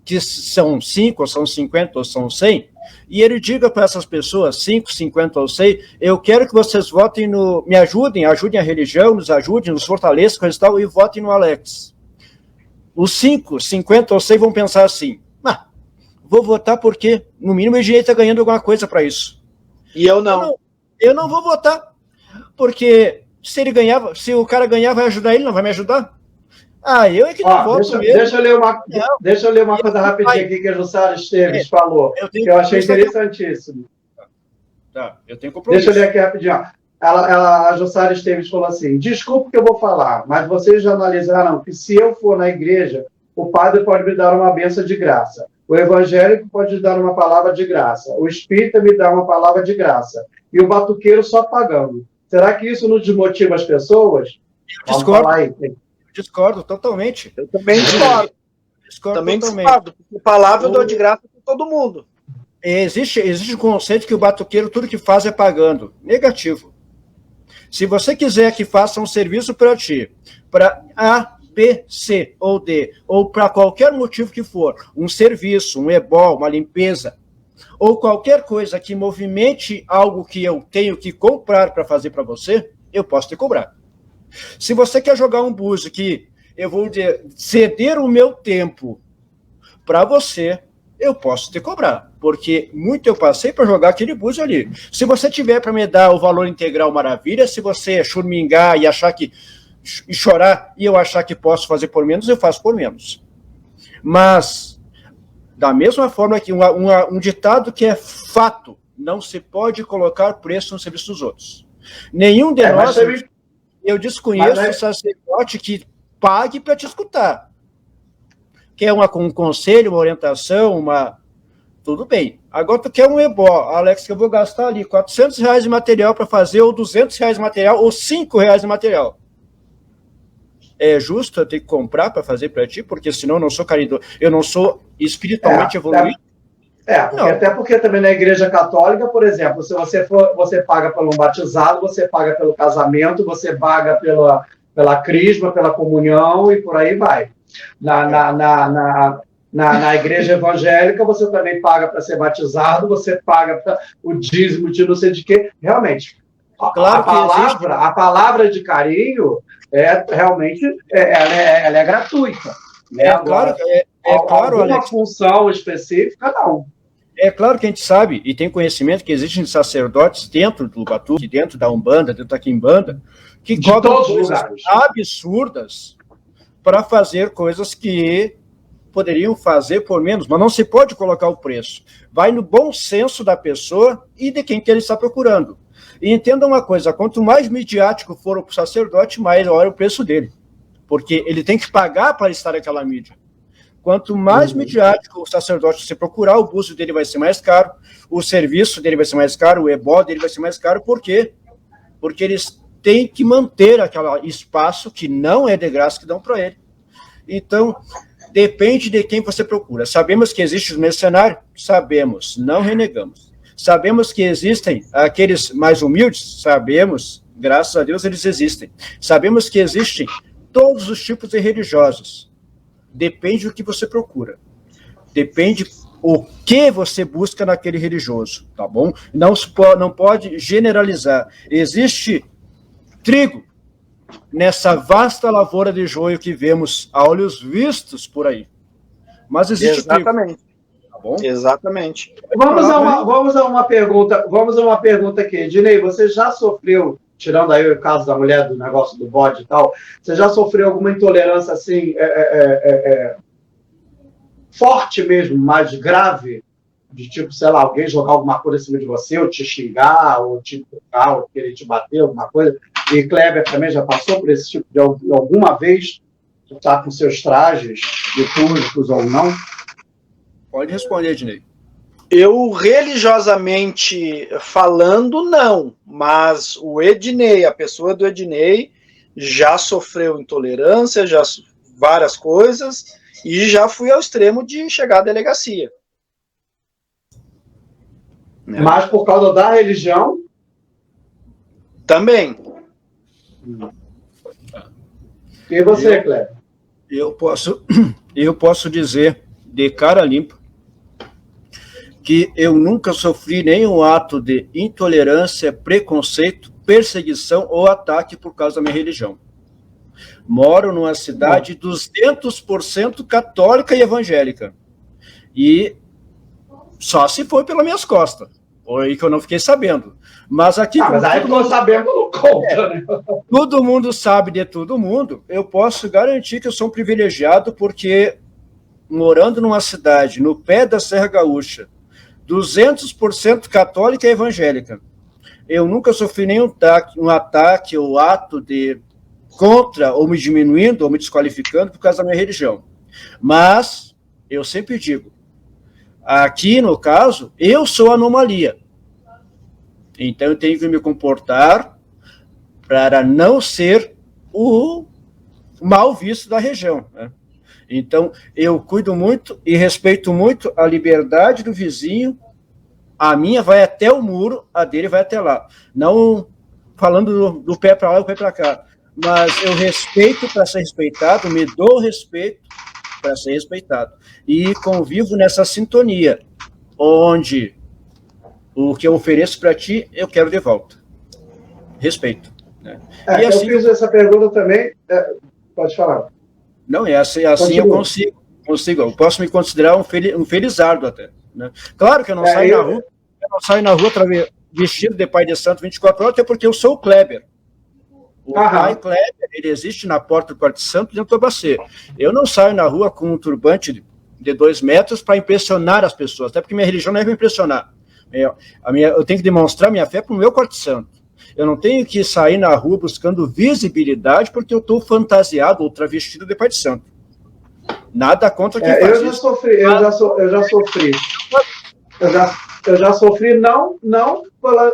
que são 5, ou são 50, ou são 100, e ele diga para essas pessoas, 5, 50 ou 100, eu quero que vocês votem me ajudem a religião, nos ajudem, nos fortaleçam, e votem no Alex. Os 5, 50 ou 100 vão pensar assim, vou votar porque, no mínimo, o Ednei está ganhando alguma coisa para isso. E eu não. Eu não vou votar, porque se o cara ganhar, vai ajudar ele, não vai me ajudar? Eu é que não voto mesmo. Deixa eu ler uma coisa rapidinho aqui que a Jussara Esteves falou, que eu achei interessantíssimo. Eu tenho compromisso. Deixa eu ler aqui rapidinho. A Jussara Esteves falou assim, desculpe que eu vou falar, mas vocês já analisaram que se eu for na igreja, o padre pode me dar uma bênção de graça, o evangélico pode me dar uma palavra de graça, o espírita me dá uma palavra de graça, e o batuqueiro só pagando. Será que isso não desmotiva as pessoas? Discordo totalmente. Eu também discordo. Discordo, porque palavra eu dou de graça para todo mundo. Existe um conceito que o batuqueiro tudo que faz é pagando. Negativo. Se você quiser que faça um serviço para ti, para A, B, C ou D, ou para qualquer motivo que for, um serviço, um ebol, uma limpeza, ou qualquer coisa que movimente algo que eu tenho que comprar para fazer para você, eu posso te cobrar. Se você quer jogar um búzio que eu vou ceder o meu tempo para você, eu posso te cobrar, porque muito eu passei para jogar aquele búzio ali. Se você tiver para me dar o valor integral, maravilha. Se você churmingar e achar que e chorar e eu achar que posso fazer por menos, eu faço por menos. Mas Da mesma forma que um ditado que é fato, não se pode colocar preço no serviço dos outros. Nenhum de nós, eu desconheço um sacerdote que pague para te escutar. Quer um conselho, uma orientação, tudo bem. Agora tu quer um ebó, Alex, que eu vou gastar ali R$400 de material para fazer, ou R$200 de material, ou R$5 de material. É justo eu ter que comprar para fazer para ti, porque senão eu não sou caridoso, eu não sou espiritualmente evoluído. Até porque também na Igreja Católica, por exemplo, se você paga pelo batizado, você paga pelo casamento, você paga pela crisma, pela comunhão e por aí vai. Na igreja evangélica, você também paga para ser batizado, você paga para o dízimo de não sei de quê. Realmente, a palavra de carinho realmente ela é gratuita. Né? Agora, claro, alguma Alex, função específica, não. É claro que a gente sabe e tem conhecimento que existem sacerdotes dentro do Batuque, dentro da Umbanda, dentro da Quimbanda, que cobram coisas absurdas para fazer coisas que poderiam fazer por menos, mas não se pode colocar o preço. Vai no bom senso da pessoa e de quem que ele está procurando. E entenda uma coisa, quanto mais midiático for o sacerdote, maior é o preço dele. Porque ele tem que pagar para estar naquela mídia. Quanto mais midiático o sacerdote você procurar, o búzio dele vai ser mais caro, o serviço dele vai ser mais caro, o ebó dele vai ser mais caro. Por quê? Porque eles têm que manter aquele espaço que não é de graça que dão para ele. Então, depende de quem você procura. Sabemos que existe os mercenários? Sabemos, não renegamos. Sabemos que existem aqueles mais humildes? Sabemos, graças a Deus eles existem. Sabemos que existem todos os tipos de religiosos. Depende do que você procura. Depende o que você busca naquele religioso, tá bom? Não pode generalizar. Existe trigo nessa vasta lavoura de joio que vemos a olhos vistos por aí. Mas existe trigo. Tá bom? Exatamente. Vamos a uma pergunta aqui. Ednei, você já sofreu, tirando aí o caso da mulher do negócio do bode e tal, você já sofreu alguma intolerância assim forte mesmo, mais grave? De tipo, sei lá, alguém jogar alguma coisa em cima de você, ou te xingar, ou te tocar, ou querer te bater, alguma coisa? E Kleber também já passou por esse tipo de alguma vez? Tu tá com seus trajes litúrgicos ou não? Pode responder, Ednei. Eu, religiosamente falando, não. Mas o Ednei, a pessoa do Ednei, já sofreu intolerância, várias coisas, e já fui ao extremo de chegar à delegacia. Mas por causa da religião? Também. E você, Kleber? Eu posso dizer, de cara limpa, que eu nunca sofri nenhum ato de intolerância, preconceito, perseguição ou ataque por causa da minha religião. Moro numa cidade 200% católica e evangélica. E só se foi pelas minhas costas. Foi que eu não fiquei sabendo. Mas aqui... mas aí ficou sabendo, não conta, né? Todo mundo sabe de todo mundo. Eu posso garantir que eu sou um privilegiado porque, morando numa cidade, no pé da Serra Gaúcha, 200% católica e evangélica, eu nunca sofri nenhum ataque ou ato de contra, ou me diminuindo, ou me desqualificando por causa da minha religião. Mas, eu sempre digo, aqui, no caso, eu sou anomalia. Então, eu tenho que me comportar para não ser o mal visto da região, né? Então, eu cuido muito e respeito muito a liberdade do vizinho. A minha vai até o muro, a dele vai até lá. Não falando do pé para lá e do pé para cá. Mas eu respeito para ser respeitado, me dou respeito para ser respeitado. E convivo nessa sintonia, onde o que eu ofereço para ti, eu quero de volta. Respeito. Né? E assim, eu fiz essa pergunta também. Pode falar. Não, é assim eu consigo. Eu posso me considerar um felizardo até. Né? Claro que eu não saio na rua, vestido de pai de santo 24 horas, até porque eu sou o Kleber. O pai Kleber, ele existe na porta do quarto de santo dentro do Abacê. Eu não saio na rua com um turbante de 2 metros para impressionar as pessoas, até porque minha religião não é para impressionar. Eu tenho que demonstrar minha fé para o meu quarto santo. Eu não tenho que sair na rua buscando visibilidade porque eu estou fantasiado ou travestido de pai de santo. Nada contra quem faz isso. Eu já sofri não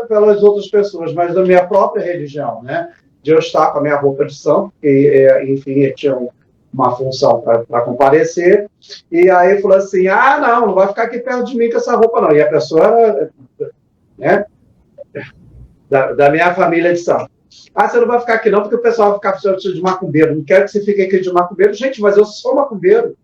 pelas outras pessoas, mas da minha própria religião, né? De eu estar com a minha roupa de santo, que, enfim, eu tinha uma função para comparecer, e aí falou assim, não vai ficar aqui perto de mim com essa roupa, não. E a pessoa era, né, da minha família de santo. Você não vai ficar aqui não, porque o pessoal vai ficar precisando de macumbeiro. Não quero que você fique aqui de macumbeiro. Gente, mas eu sou macumbeiro.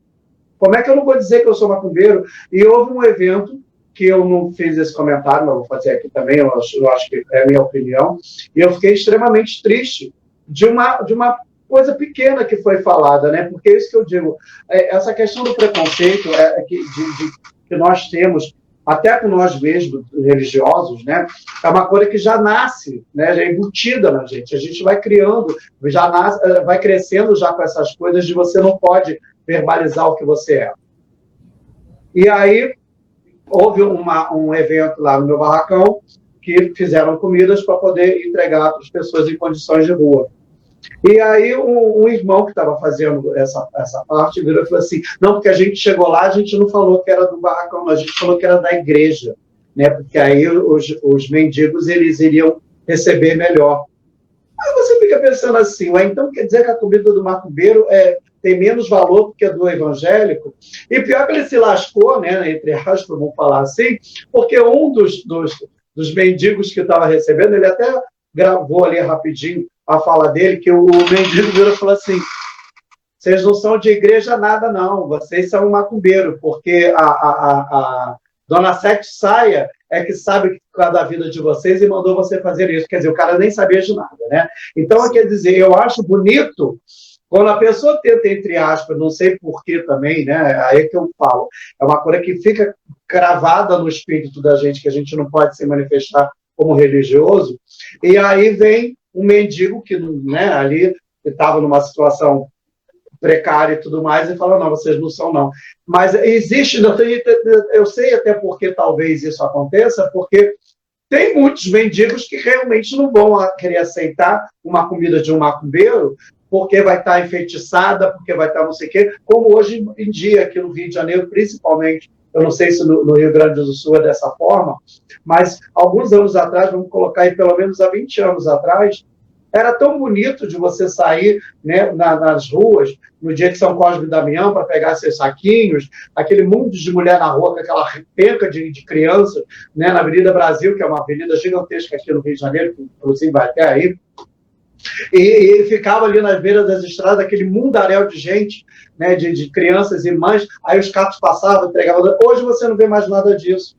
Como é que eu não vou dizer que eu sou macumbeiro? E houve um evento que eu não fiz esse comentário, mas vou fazer aqui também, eu acho que é a minha opinião, e eu fiquei extremamente triste de uma coisa pequena que foi falada, né? Porque é isso que eu digo, essa questão do preconceito que nós temos, até com nós mesmos, religiosos, né? É uma coisa que já nasce, né? Já é embutida na gente, a gente vai criando, já nasce, vai crescendo já com essas coisas de você não pode verbalizar o que você é. E aí, houve um evento lá no meu barracão que fizeram comidas para poder entregar para as pessoas em condições de rua. E aí um irmão que estava fazendo essa parte virou e falou assim, não, porque a gente chegou lá, a gente não falou que era do barracão, a gente falou que era da igreja, né? Porque aí os mendigos eles iriam receber melhor. Aí você fica pensando assim, então quer dizer que a comida do macumbeiro tem menos valor do que a do evangélico? E pior que ele se lascou, né, entre aspas, vamos falar assim, porque um dos mendigos que estava recebendo, ele até gravou ali rapidinho a fala dele, que o mendigo virou e falou assim, vocês não são de igreja nada não, vocês são um macumbeiro, porque a dona Sete Saia é que sabe da vida de vocês e mandou você fazer isso. Quer dizer, o cara nem sabia de nada, né? Então, quer dizer, eu acho bonito quando a pessoa tenta, entre aspas, não sei porquê também, né? Aí é que eu falo, é uma coisa que fica cravada no espírito da gente, que a gente não pode se manifestar como religioso, e aí vem um mendigo que, né, ali estava numa situação precária e tudo mais, e fala, não, vocês não são, não. Mas existe, eu sei até porque talvez isso aconteça, porque tem muitos mendigos que realmente não vão querer aceitar uma comida de um macumbeiro, porque vai estar enfeitiçada, porque vai estar não sei o quê, como hoje em dia, aqui no Rio de Janeiro, principalmente, eu não sei se no Rio Grande do Sul é dessa forma, mas alguns anos atrás, vamos colocar aí pelo menos há 20 anos atrás, era tão bonito de você sair, né, nas ruas, no dia de São Cosme e Damião, para pegar seus saquinhos, aquele mundo de mulher na rua, com aquela penca de crianças, né, na Avenida Brasil, que é uma avenida gigantesca aqui no Rio de Janeiro, que inclusive vai até aí, e ficava ali nas beiras das estradas, aquele mundaréu de gente, né, de crianças e mães, aí os carros passavam, entregavam. Hoje você não vê mais nada disso,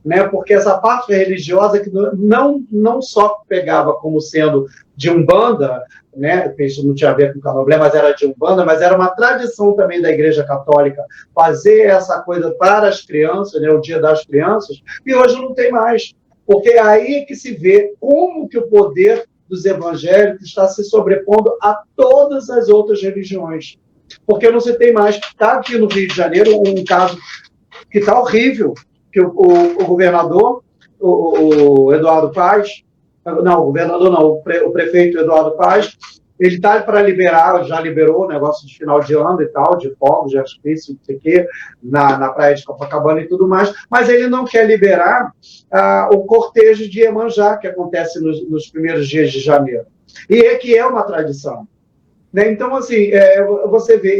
né, porque essa parte religiosa que não só pegava como sendo de Umbanda, né, isso não tinha a ver com o Candomblé, mas era de Umbanda, mas era uma tradição também da Igreja Católica fazer essa coisa para as crianças, né, o Dia das Crianças, e hoje não tem mais, porque é aí que se vê como que o poder dos evangélicos está se sobrepondo a todas as outras religiões. Porque não se tem mais. Está aqui no Rio de Janeiro um caso que está horrível, que o governador, o Eduardo Paes, não, o governador não, o prefeito Eduardo Paes, ele está para liberar, já liberou o negócio de final de ano e tal, de fogos, de artifício, não sei o quê, na praia de Copacabana e tudo mais, mas ele não quer liberar o cortejo de Iemanjá, que acontece nos primeiros dias de janeiro. E que é uma tradição. Né? Então, assim, você vê,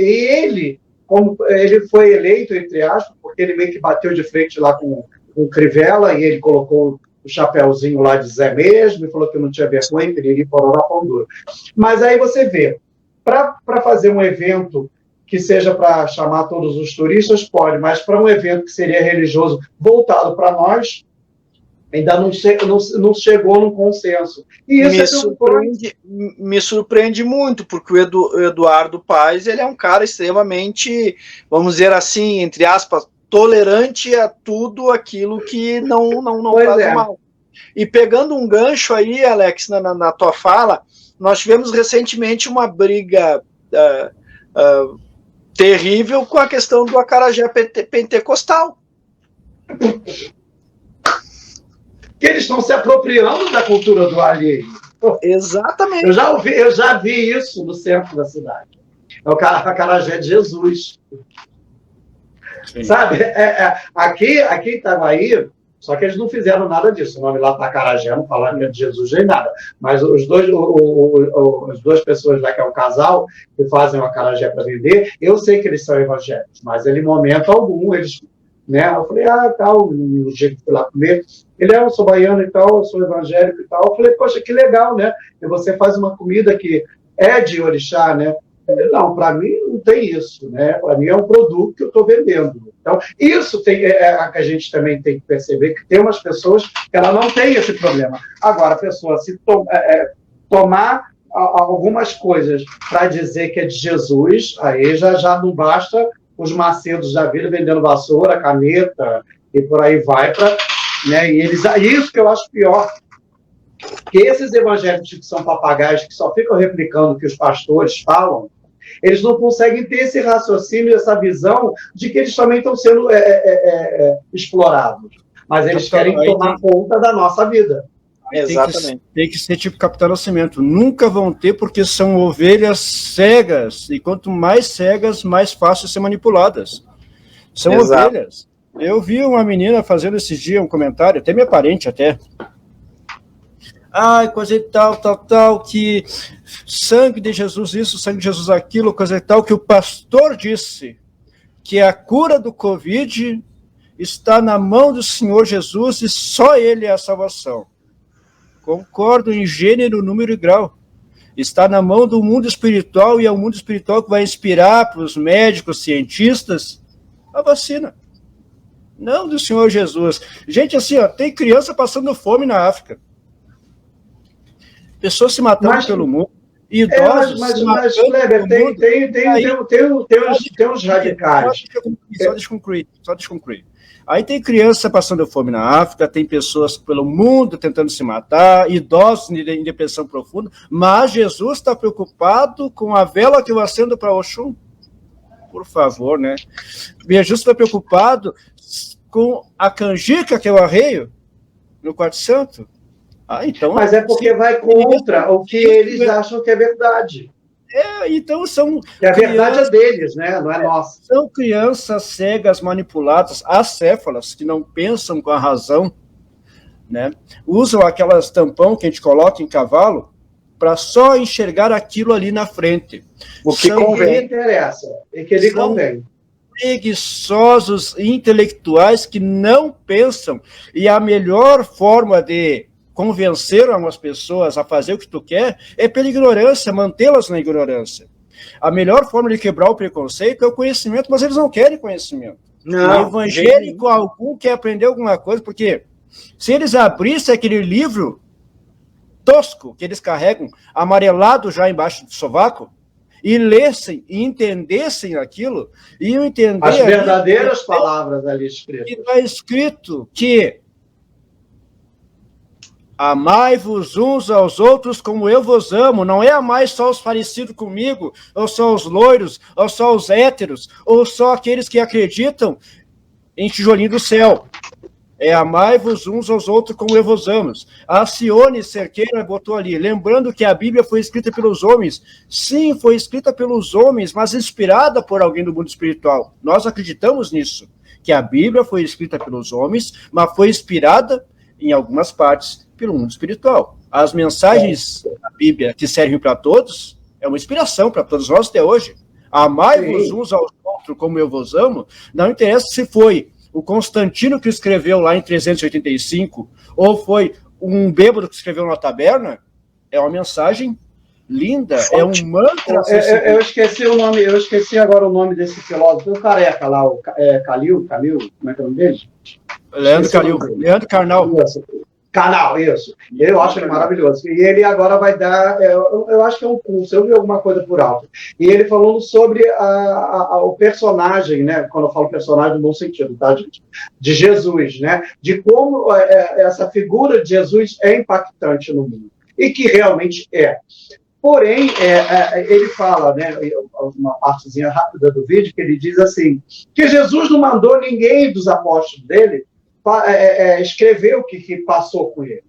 ele, como ele foi eleito, entre aspas, porque ele meio que bateu de frente lá com o Crivella, e ele colocou o chapéuzinho lá de Zé mesmo, e falou que não tinha vergonha, que ele iria para a pão duro. Mas aí você vê, para fazer um evento que seja para chamar todos os turistas, pode, mas para um evento que seria religioso voltado para nós, ainda não chegou num consenso. E isso me surpreende muito, porque o Eduardo Paes, ele é um cara extremamente, vamos dizer assim, entre aspas, tolerante a tudo aquilo que não faz mal. E pegando um gancho aí, Alex, na tua fala, nós tivemos recentemente uma briga terrível com a questão do acarajé pentecostal. Que eles estão se apropriando da cultura do alheio. Exatamente. Eu já vi isso no centro da cidade. É o acarajé de Jesus. Sim. Sabe? Aqui em Itaguaí, só que eles não fizeram nada disso. O nome lá está acarajé, não falaram de Jesus nem nada. Mas as duas pessoas lá, que é o casal, que fazem o acarajé para vender, eu sei que eles são evangélicos, mas em momento algum, eles... Né? Eu falei, tal, o jeito que fui lá comer. Ele eu sou baiano e tal, eu sou evangélico e tal. Eu falei, poxa, que legal, né? E você faz uma comida que é de orixá, né? Não, para mim não tem isso, né? Para mim é um produto que eu estou vendendo. Então, isso que a gente também tem que perceber, que tem umas pessoas que ela não tem esse problema. Agora, a pessoa se tomar algumas coisas para dizer que é de Jesus, aí já não basta os macedos da vida vendendo vassoura, caneta e por aí vai, né? E isso que eu acho pior, que esses evangélicos que são papagaios, que só ficam replicando o que os pastores falam, eles não conseguem ter esse raciocínio, essa visão de que eles também estão sendo explorados. Mas eles querem tomar conta da nossa vida. Exatamente. Tem que ser tipo Capitão Nascimento. Nunca vão ter, porque são ovelhas cegas. E quanto mais cegas, mais fácil ser manipuladas. São ovelhas. Eu vi uma menina fazendo esse dia um comentário, até minha parente até. Coisa e tal, que sangue de Jesus isso, sangue de Jesus aquilo, coisa e tal, que o pastor disse que a cura do Covid está na mão do Senhor Jesus e só Ele é a salvação. Concordo em gênero, número e grau. Está na mão do mundo espiritual e é o mundo espiritual que vai inspirar para os médicos, cientistas, a vacina. Não do Senhor Jesus. Gente, assim, tem criança passando fome na África. Pessoas se matando pelo mundo. Idosos mas Kleber, tem uns radicais. Só deixa eu concluir. Aí tem criança passando fome na África, tem pessoas pelo mundo tentando se matar, idosos em depressão profunda, mas Jesus está preocupado com a vela que eu acendo para Oxum? Por favor, né? Jesus está preocupado com a canjica que eu arreio no quarto santo? Então, mas é porque vai contra o que eles acham que é verdade. Então são... E a verdade é deles, né? Não é nossa. São crianças cegas, manipuladas, acéfalas, que não pensam com a razão, né? Usam aquelas tampão que a gente coloca em cavalo para só enxergar aquilo ali na frente. O que convém. Interessa. E que lhe convém. Preguiçosos intelectuais que não pensam. E a melhor forma de convencer algumas pessoas a fazer o que tu quer é pela ignorância, mantê-las na ignorância. A melhor forma de quebrar o preconceito é o conhecimento, mas eles não querem conhecimento. Não, o evangélico algum quer aprender alguma coisa, porque se eles abrissem aquele livro tosco que eles carregam, amarelado já embaixo do sovaco, e lessem e entendessem aquilo, iam entender as verdadeiras palavras ali escritas. Que está escrito que amai-vos uns aos outros como eu vos amo. Não é amar só os parecidos comigo, ou só os loiros, ou só os héteros, ou só aqueles que acreditam em tijolinho do céu. É amai-vos uns aos outros como eu vos amo. A Cione Cerqueira botou ali, lembrando que a Bíblia foi escrita pelos homens. Sim, foi escrita pelos homens, mas inspirada por alguém do mundo espiritual. Nós acreditamos nisso, que a Bíblia foi escrita pelos homens, mas foi inspirada, em algumas partes, pelo mundo espiritual. As mensagens da Bíblia que servem para todos é uma inspiração para todos nós até hoje. Amai-vos uns aos outros como eu vos amo, não interessa se foi o Constantino que escreveu lá em 385 ou foi um bêbado que escreveu na taberna, é uma mensagem linda, é um mantra. Eu esqueci agora o nome desse filósofo, o careca lá, o Calil, como é que é o nome dele? Leandro Carnal. Canal, isso. Eu acho ele maravilhoso. E ele agora vai dar, eu acho que é um curso, eu vi alguma coisa por alto. E ele falando sobre o personagem, né? Quando eu falo personagem no bom sentido, tá, gente? De Jesus, né? De como essa figura de Jesus é impactante no mundo. E que realmente é. Porém, ele fala, né, uma partezinha rápida do vídeo, que ele diz assim, que Jesus não mandou ninguém dos apóstolos dele escrever o que passou com ele,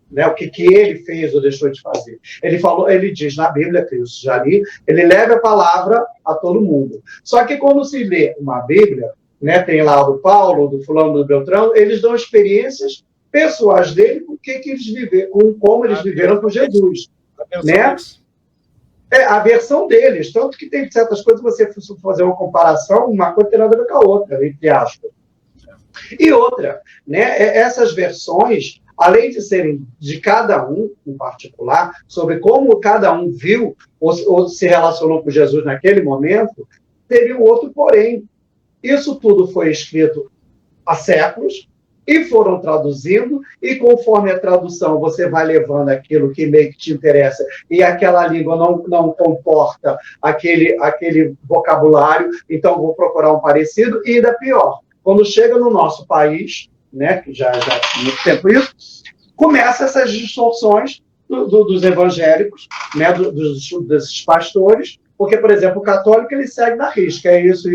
né, o que ele fez ou deixou de fazer. Ele diz na Bíblia, que eu já li, ele leva a palavra a todo mundo. Só que quando se lê uma Bíblia, né, tem lá do Paulo, do fulano, do Beltrão, eles dão experiências pessoais dele, com que eles viveram, como eles viveram com Jesus. Né? A versão deles, tanto que tem certas coisas, você fazer uma comparação, uma coisa tem nada a ver com a outra, entre aspas. E outra, né, essas versões, além de serem de cada um, em particular, sobre como cada um viu ou se relacionou com Jesus naquele momento, teria um outro porém. Isso tudo foi escrito há séculos, e foram traduzindo, e conforme a tradução você vai levando aquilo que meio que te interessa, e aquela língua não comporta aquele vocabulário, então vou procurar um parecido, e ainda pior, quando chega no nosso país, né, que já tinha muito tempo isso, começa essas distorções dos evangélicos, né, desses pastores, porque, por exemplo, o católico ele segue na risca, é isso,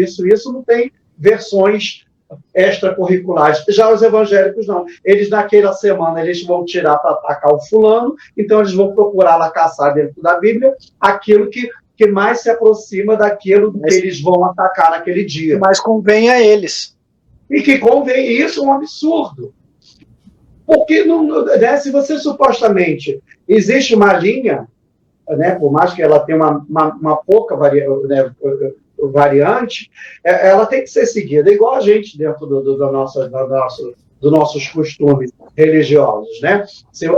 não tem versões extracurriculares. Já os evangélicos não. Eles, naquela semana, eles vão tirar para atacar o fulano, então eles vão procurar lá caçar dentro da Bíblia aquilo que mais se aproxima daquilo que eles vão atacar naquele dia. Mas convém a eles. E que convém, isso é um absurdo. Porque né, se você supostamente existe uma linha, né, por mais que ela tenha uma pouca variante, ela tem que ser seguida, igual a gente dentro dos nossos costumes religiosos, né?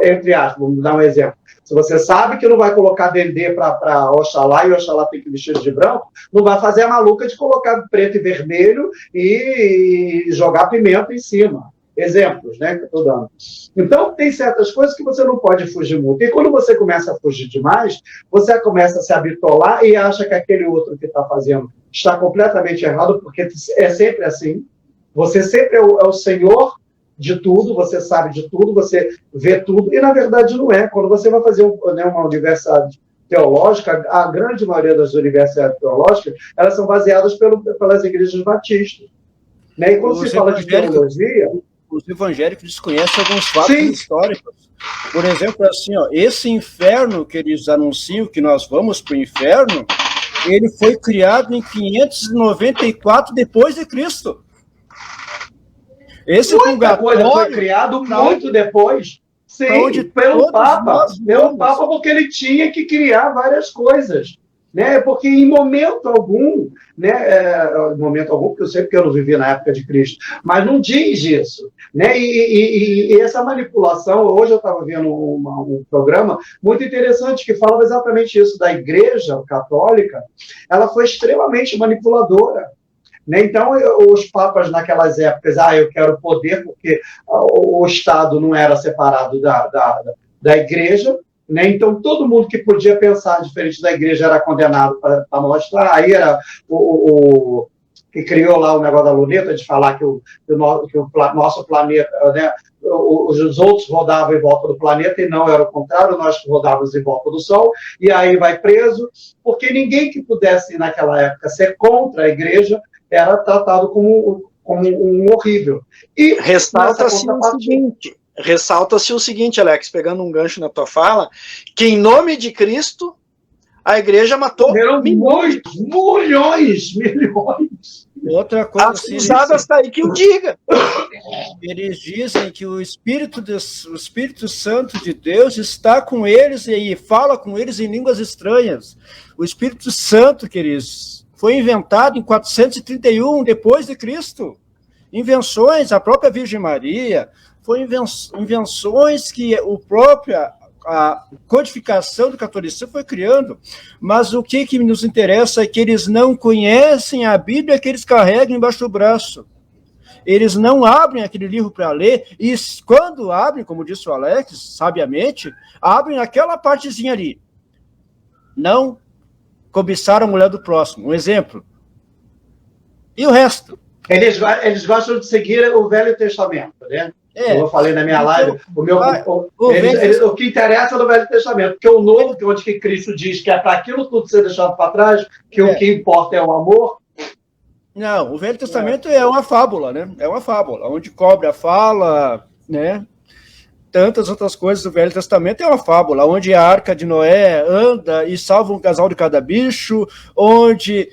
Entre aspas, vamos dar um exemplo. Se você sabe que não vai colocar dendê para Oxalá e Oxalá tem que vestir de branco, não vai fazer a maluca de colocar preto e vermelho e jogar pimenta em cima. Exemplos, né, que eu estou dando. Então, tem certas coisas que você não pode fugir muito. E quando você começa a fugir demais, você começa a se habitolar e acha que aquele outro que está fazendo está completamente errado, porque é sempre assim. Você sempre é o senhor de tudo, você sabe de tudo, você vê tudo, e na verdade não é. Quando você vai fazer uma universidade teológica, a grande maioria das universidades teológicas, elas são baseadas pelas igrejas batistas. Né? E quando se fala de teologia... Os evangélicos desconhecem alguns fatos históricos. Por exemplo, assim, esse inferno que eles anunciam, que nós vamos para o inferno, ele foi criado em 594 depois de Cristo. Esse muita coisa foi criado muito depois. Sim, pelo Papa. Pelo Papa, porque ele tinha que criar várias coisas. Né? Porque em momento algum, porque eu sei que eu não vivi na época de Cristo, mas não diz isso. Né? E essa manipulação, hoje eu estava vendo um programa muito interessante que falava exatamente isso, da Igreja Católica, ela foi extremamente manipuladora. Né? Então, os papas naquelas épocas, eu quero poder, porque o Estado não era separado da Igreja, né? Então, todo mundo que podia pensar diferente da Igreja era condenado para mostrar. Aí era o que criou lá o negócio da luneta, de falar que o nosso planeta, né, os outros rodavam em volta do planeta, e não era o contrário, nós rodávamos em volta do Sol, e aí vai preso, porque ninguém que pudesse, naquela época, ser contra a Igreja era tratado como um horrível. E ressalta-se o seguinte, Alex, pegando um gancho na tua fala, que em nome de Cristo, a Igreja matou milhões. Outra coisa, as cruzadas está aí que o diga. Eles dizem que o Espírito Santo de Deus está com eles e fala com eles em línguas estranhas. O Espírito Santo, queridos, foi inventado em 431 depois de Cristo. Invenções, a própria Virgem Maria, foram invenções que a codificação do catolicismo foi criando. Mas o que nos interessa é que eles não conhecem a Bíblia que eles carregam embaixo do braço. Eles não abrem aquele livro para ler, e quando abrem, como disse o Alex, sabiamente, abrem aquela partezinha ali. Não cobiçar a mulher do próximo. Um exemplo. E o resto? Eles gostam de seguir o Velho Testamento, né? Como eu falei na minha live, o que interessa é no Velho Testamento, porque o Novo, que onde que Cristo diz que é para aquilo tudo ser deixado para trás, que o que importa é o amor. Não, o Velho Testamento é uma fábula, né? É uma fábula, onde cobra fala, né? Tantas outras coisas do Velho Testamento é uma fábula, onde a Arca de Noé anda e salva um casal de cada bicho, onde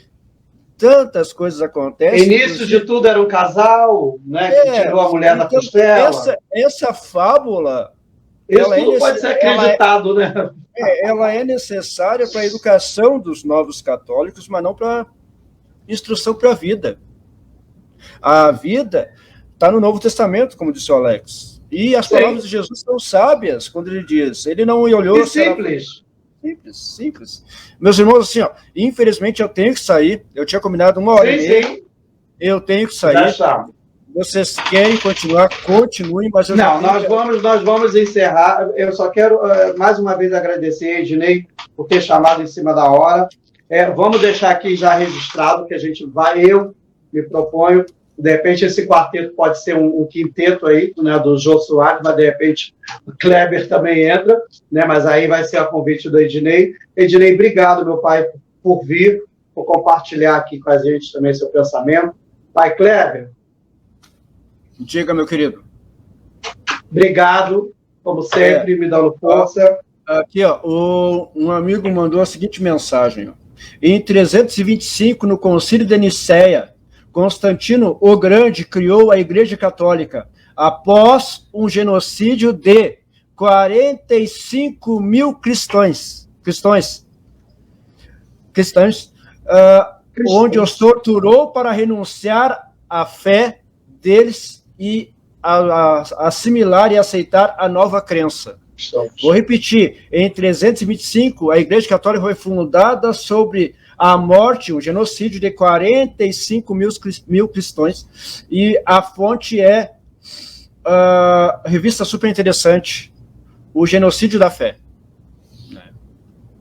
tantas coisas acontecem. Início de tudo era um casal, né? Que tirou a mulher da costela. Essa fábula... Isso tudo pode ser acreditado, né? Ela é necessária para a educação dos novos católicos, mas não para instrução para a vida. A vida está no Novo Testamento, como disse o Alex. E as palavras de Jesus são sábias, quando ele diz. Ele não olhou... E simples. Simples. Meus irmãos, assim, ó, infelizmente eu tenho que sair. Eu tinha combinado 1h30. Sim. Eu tenho que sair. Vocês querem continuar? Continuem, mas eu não. Nós vamos encerrar. Eu só quero mais uma vez agradecer, Ednei, por ter chamado em cima da hora. Vamos deixar aqui já registrado que a gente vai. Eu me proponho. De repente, esse quarteto pode ser um quinteto aí, né, do Jô Soares, mas de repente o Kleber também entra, né, mas aí vai ser a convite do Ednei. Ednei, obrigado, meu pai, por vir, por compartilhar aqui com a gente também seu pensamento. Pai Kleber. Diga, meu querido. Obrigado, como sempre, me dando força. Aqui, ó, um amigo mandou a seguinte mensagem. Ó. Em 325, no Concílio de Nicéia, Constantino o Grande criou a Igreja Católica após um genocídio de 45 mil cristãos, onde os torturou para renunciar à fé deles e assimilar e aceitar a nova crença. Vou repetir, em 325, a Igreja Católica foi fundada sobre a morte, um genocídio de 45 mil cristãos, e a fonte é a revista super interessante, O Genocídio da Fé.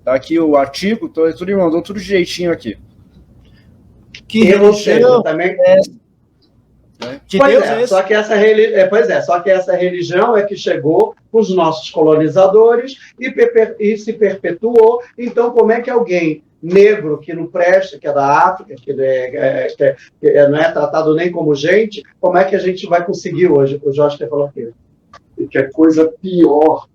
Tá aqui o artigo, tudo mandou tudo direitinho aqui. Que religião também só que essa religião é que chegou os nossos colonizadores e se perpetuou. Então, como é que alguém negro que não presta, que é da África, que não é tratado nem como gente, como é que a gente vai conseguir hoje? O Jorge falou aqui. E que é coisa pior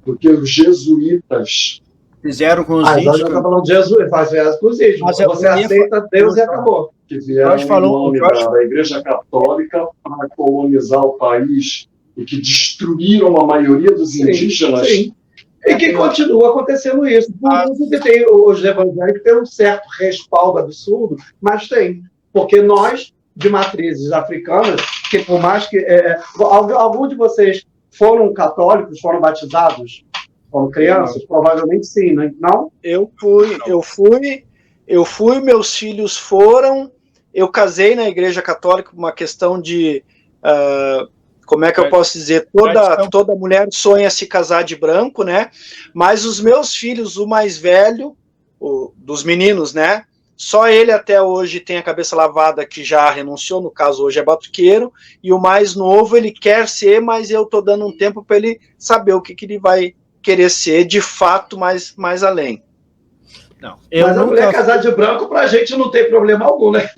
do que os jesuítas fizeram com os índios. Nós já estamos falando de jesuítas, com os índios. Você aceita Deus e acabou. Que vieram em nome da Igreja Católica para colonizar o país e que destruíram a maioria dos indígenas. Sim. E que continua acontecendo isso. Por isso que tem os evangélicos têm um certo respaldo absurdo, mas tem. Porque nós, de matrizes africanas, que por mais que... algum de vocês foram católicos, foram batizados? Foram crianças? Provavelmente sim, não? Eu fui, meus filhos foram, eu casei na Igreja Católica por uma questão de... como é que eu posso dizer? Toda mulher sonha se casar de branco, né? Mas os meus filhos, o mais velho, dos meninos, né? Só ele até hoje tem a cabeça lavada, que já renunciou, no caso hoje é batuqueiro, e o mais novo ele quer ser, mas eu tô dando um tempo para ele saber o que ele vai querer ser de fato mais além. Não, mas a mulher casar de branco pra gente não tem problema algum, né?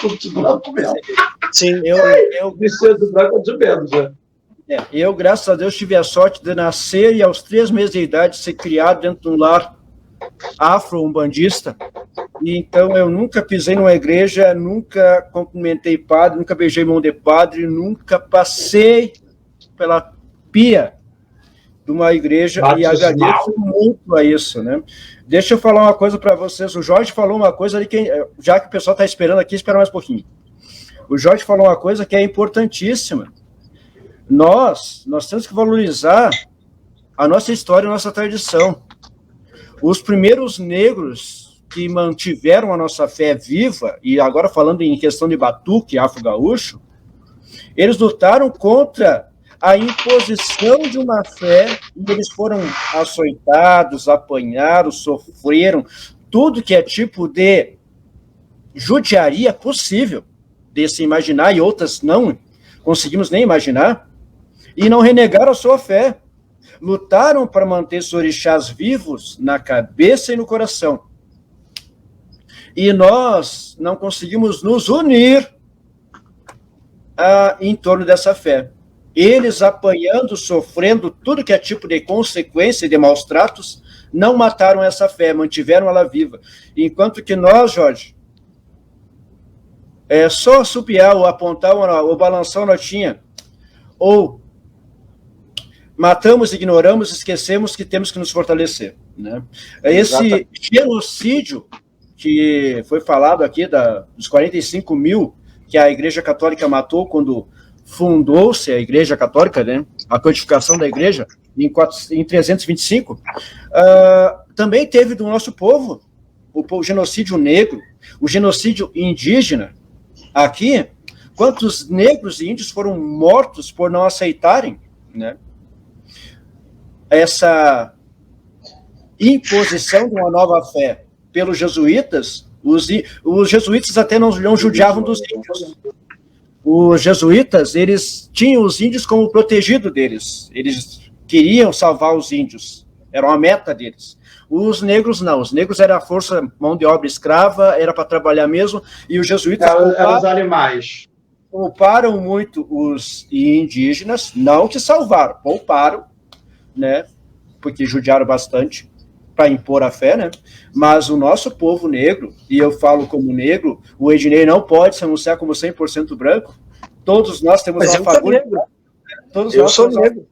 Continua com medo. Sim, vestido de branco de medo, já. Eu, graças a Deus, tive a sorte de nascer e aos 3 meses de idade ser criado dentro de um lar afro-umbandista. E então eu nunca pisei numa igreja, nunca cumprimentei padre, nunca beijei mão de padre, nunca passei pela pia de uma igreja e agradeço muito a isso, né? Deixa eu falar uma coisa para vocês. O Jorge falou uma coisa ali, já que o pessoal está esperando aqui, espera mais um pouquinho. O Jorge falou uma coisa que é importantíssima. Nós temos que valorizar a nossa história, a nossa tradição. Os primeiros negros que mantiveram a nossa fé viva, e agora falando em questão de batuque, afro-gaúcho, eles lutaram contra a imposição de uma fé, e eles foram açoitados, apanharam, sofreram, tudo que é tipo de judiaria possível de se imaginar, e outras não conseguimos nem imaginar, e não renegaram a sua fé. Lutaram para manter os orixás vivos na cabeça e no coração. E nós não conseguimos nos unir em torno dessa fé. Eles apanhando, sofrendo tudo que é tipo de consequência e de maus tratos, não mataram essa fé, mantiveram ela viva. Enquanto que nós, Jorge, só assobiar ou apontar ou balançar uma notinha, ou matamos, ignoramos, esquecemos que temos que nos fortalecer. Né? Esse genocídio que foi falado aqui, dos 45 mil que a Igreja Católica matou quando fundou-se a Igreja Católica, né? A codificação da Igreja, em 325, também teve do nosso povo o genocídio negro, o genocídio indígena. Aqui, quantos negros e índios foram mortos por não aceitarem, né, essa imposição de uma nova fé pelos jesuítas? Os jesuítas até não judiavam dos índios. Os jesuítas, eles tinham os índios como protegido deles. Eles queriam salvar os índios. Era uma meta deles. Os negros não. Os negros era a força, mão de obra escrava, era para trabalhar mesmo. E os jesuítas eram os animais. Pouparam muito os indígenas, não que salvaram, pouparam, né? Porque judiaram bastante para impor a fé, né? Mas o nosso povo negro, e eu falo como negro, o Ednei não pode se anunciar como 100% branco. Todos nós temos uma fagulha. Todos nós temos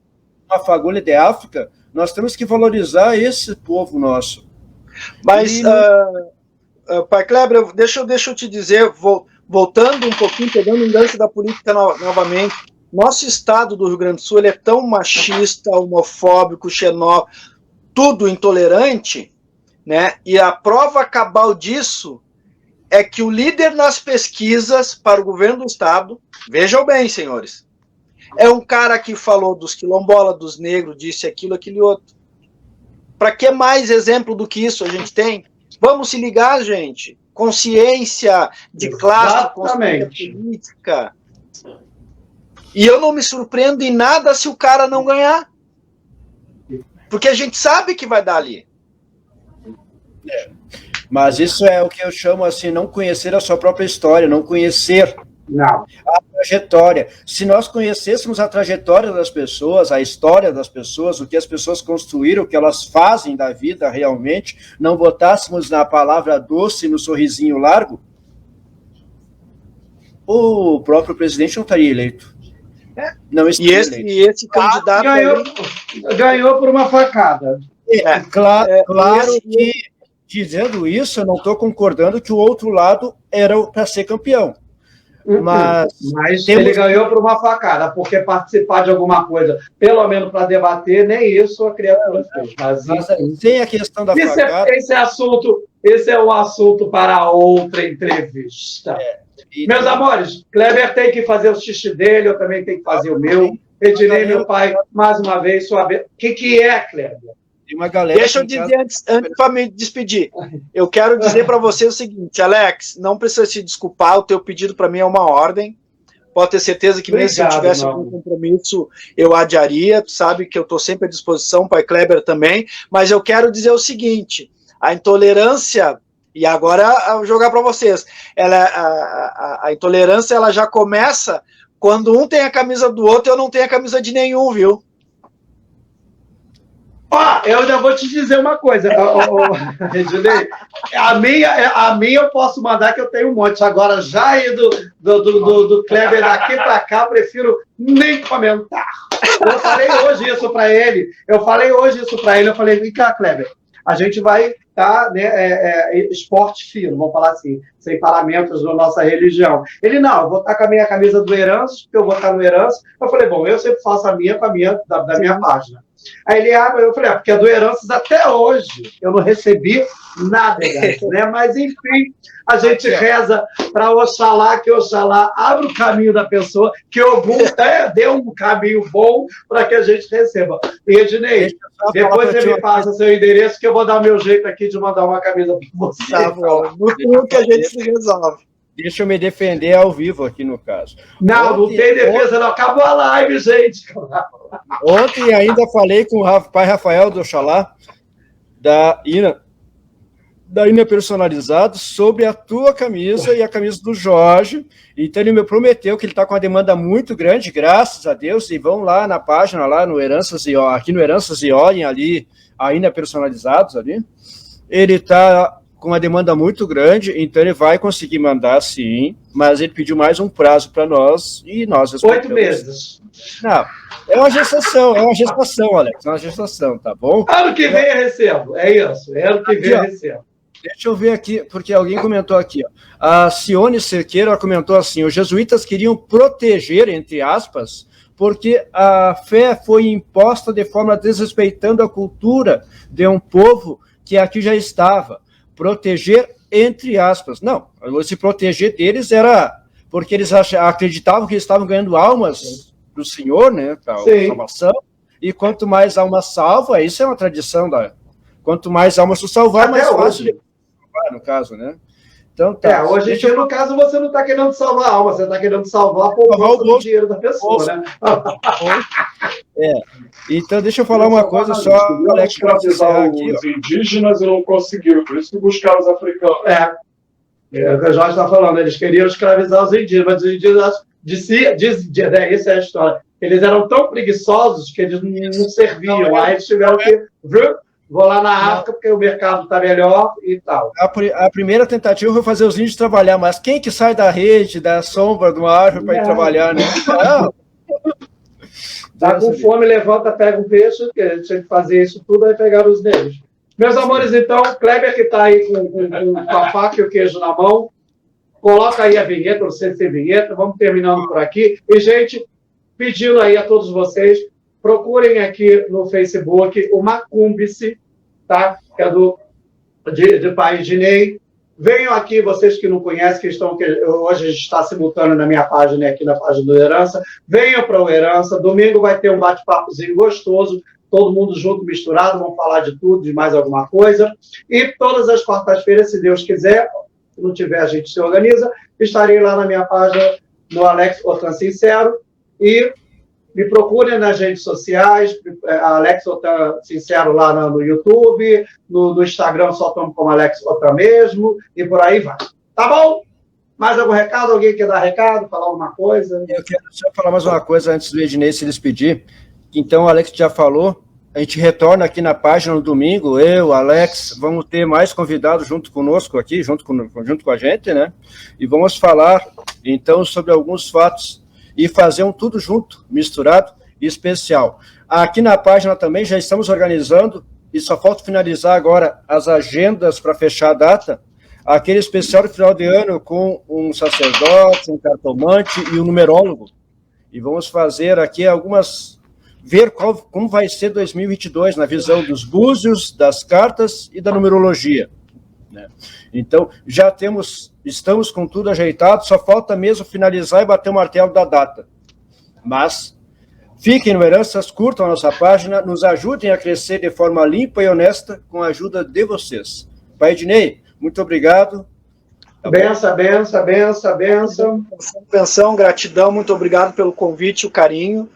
uma fagulha de África. Nós temos que valorizar esse povo nosso. Mas, Pai Kleber, deixa eu te dizer, voltando um pouquinho, pegando o lance da política novamente, nosso estado do Rio Grande do Sul ele é tão machista, homofóbico, xenófobo, tudo intolerante, né? E a prova cabal disso é que o líder nas pesquisas para o governo do estado, vejam bem, senhores, é um cara que falou dos quilombolas, dos negros, disse aquilo, aquele outro. Para que mais exemplo do que isso a gente tem? Vamos se ligar, gente. Consciência de classe, consciência política. E eu não me surpreendo em nada se o cara não ganhar. Porque a gente sabe que vai dar ali. Mas isso é o que eu chamo assim, não conhecer a sua própria história, não conhecer a trajetória. Se nós conhecêssemos a trajetória das pessoas, a história das pessoas, o que as pessoas construíram, o que elas fazem da vida realmente, não botássemos na palavra doce, no sorrisinho largo, o próprio presidente não estaria eleito. Não estaria eleito. E esse candidato ganhou por uma facada. Claro que, dizendo isso, eu não estou concordando que o outro lado era para ser campeão. Mas ele ganhou por uma facada, porque participar de alguma coisa, pelo menos para debater, nem isso a criatura fez. Mas tem a questão da facada. Esse é o assunto para outra entrevista. Meus amores, Kleber tem que fazer o xixi dele, eu também tenho que fazer o meu. Ednei, meu pai, mais uma vez, sua vez. O que é, Kleber? Tem uma galera. Deixa eu dizer antes para me despedir. Eu quero dizer para você o seguinte, Alex, não precisa se desculpar, o teu pedido para mim é uma ordem. Pode ter certeza que mesmo se eu tivesse algum compromisso, eu adiaria. Tu sabe que eu estou sempre à disposição, pai Kleber também. Mas eu quero dizer o seguinte, a intolerância, e agora eu vou jogar para vocês, a intolerância ela já começa quando um tem a camisa do outro e eu não tenho a camisa de nenhum, viu? Eu já vou te dizer uma coisa, Ednei. A minha eu posso mandar que eu tenho um monte. Agora, já aí do Kleber daqui para cá, eu prefiro nem comentar. Eu falei hoje isso para ele. Eu falei, vem cá, Kleber, a gente vai estar, esporte fino, vamos falar assim, sem paramentos da nossa religião. Ele, não, eu vou estar com a minha camisa do Heranço, porque eu vou estar no Heranço. Eu falei, bom, eu sempre faço a minha com a minha, da minha página. Aí ele abre, eu falei, porque a do Heranças até hoje eu não recebi nada, né? Mas enfim, a gente reza para Oxalá, que Oxalá abra o caminho da pessoa, que Ogum dê um caminho bom para que a gente receba. E Ednei, depois você me passa seu endereço, que eu vou dar o meu jeito aqui de mandar uma camisa para você. Tá bom, no que a gente se resolve. deixa eu me defender ao vivo aqui no caso. Não tem defesa, não. Acabou a live, gente. Ontem ainda falei com o pai Rafael do Oxalá, da INA Personalizado, sobre a tua camisa e a camisa do Jorge. Então ele me prometeu que ele está com uma demanda muito grande, graças a Deus, e vão lá na página, lá no Heranças e aqui no Heranças e olhem ali, a INA Personalizados ali. Ele está com uma demanda muito grande, então ele vai conseguir mandar sim, mas ele pediu mais um prazo para nós e nós respeitamos. 8 meses. Não, é uma gestação, Alex, é uma gestação, tá bom? Ano que vem eu recebo, é isso, ano que vem eu recebo. Deixa eu ver aqui, porque alguém comentou aqui, ó. A Cione Cerqueira comentou assim, os jesuítas queriam proteger, entre aspas, porque a fé foi imposta de forma desrespeitando a cultura de um povo que aqui já estava. Proteger, entre aspas. Não, se proteger deles era porque eles acreditavam que eles estavam ganhando almas do Senhor, né, para a salvação, e quanto mais almas salva, isso é uma tradição, quanto mais almas tu salvar, mais fácil. No caso, né? Então, tá. Hoje em dia, no caso, você não está querendo salvar a alma, você está querendo salvar a poupança do dinheiro da pessoa, né? Então, deixa eu falar uma coisa só, Alex, para escravizar os indígenas e não conseguiram, por isso que buscaram os africanos. O que o Jorge está falando, eles queriam escravizar os indígenas, mas os indígenas, isso é a história, eles eram tão preguiçosos que eles não serviam, aí eles tiveram que... Vou lá na África porque o mercado está melhor e tal. A primeira tentativa foi fazer os índios trabalhar, mas quem que sai da rede, da sombra, de uma árvore para ir trabalhar, né? Tá com fome, levanta, pega um peixe, que a gente tinha que fazer isso tudo, aí pegaram os deles. Meus amores, então, Kleber que está aí com a faca e o queijo na mão, coloca aí a vinheta, não sei se tem vinheta, vamos terminando por aqui. E, gente, pedindo aí a todos vocês, procurem aqui no Facebook o Macumbice, tá? Que é de Pai Ednei. Venham aqui, vocês que não conhecem, hoje a gente está simultâneo na minha página e aqui na página do Herança. Venham para o Herança. Domingo vai ter um bate-papozinho gostoso, todo mundo junto, misturado, vamos falar de tudo, de mais alguma coisa. E todas as quartas-feiras, se Deus quiser, se não tiver, a gente se organiza, estarei lá na minha página, no Alex Otan Sincero, e me procurem nas redes sociais, Alex Otan Sincero lá no YouTube, no Instagram só estamos como Alex Otan mesmo, e por aí vai. Tá bom? Mais algum recado? Alguém quer dar recado, falar alguma coisa? Eu quero só falar mais uma coisa antes do Ednei se despedir. Então, o Alex já falou, a gente retorna aqui na página no domingo, eu, Alex, vamos ter mais convidados junto conosco aqui, junto com a gente, né? E vamos falar, então, sobre alguns fatos e fazer um tudo junto, misturado e especial. Aqui na página também já estamos organizando, e só falta finalizar agora as agendas para fechar a data, aquele especial de final de ano com um sacerdote, um cartomante e um numerólogo. E vamos fazer aqui ver como vai ser 2022 na visão dos búzios, das cartas e da numerologia, né? Então, estamos com tudo ajeitado, só falta mesmo finalizar e bater o martelo da data. Mas fiquem no Heranças, curtam a nossa página, nos ajudem a crescer de forma limpa e honesta com a ajuda de vocês. Pai Ednei, muito obrigado. Tá benção. Benção, gratidão, muito obrigado pelo convite, o carinho,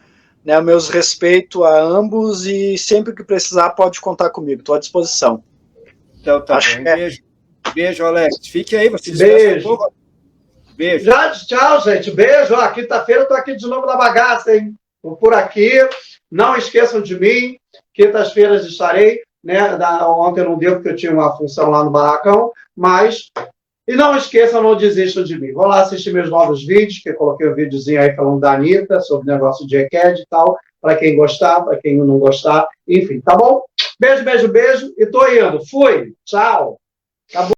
né, meus respeito a ambos e sempre que precisar pode contar comigo, estou à disposição. Então tá bom, beijo. Beijo, Alex. Fique aí, vocês. Beijo. Beijo. Já, tchau, gente. Beijo. Quinta-feira eu tô aqui de novo na bagaça, hein? Tô por aqui. Não esqueçam de mim. Quintas-feiras estarei, né? Ontem não deu porque eu tinha uma função lá no barracão, mas... E não esqueçam, não desistam de mim. Vão lá assistir meus novos vídeos, que eu coloquei um videozinho aí falando da Anitta, sobre o negócio de ECAD e tal, para quem gostar, para quem não gostar, enfim, tá bom? Beijo, beijo, beijo. E tô indo. Fui. Tchau. Acabou.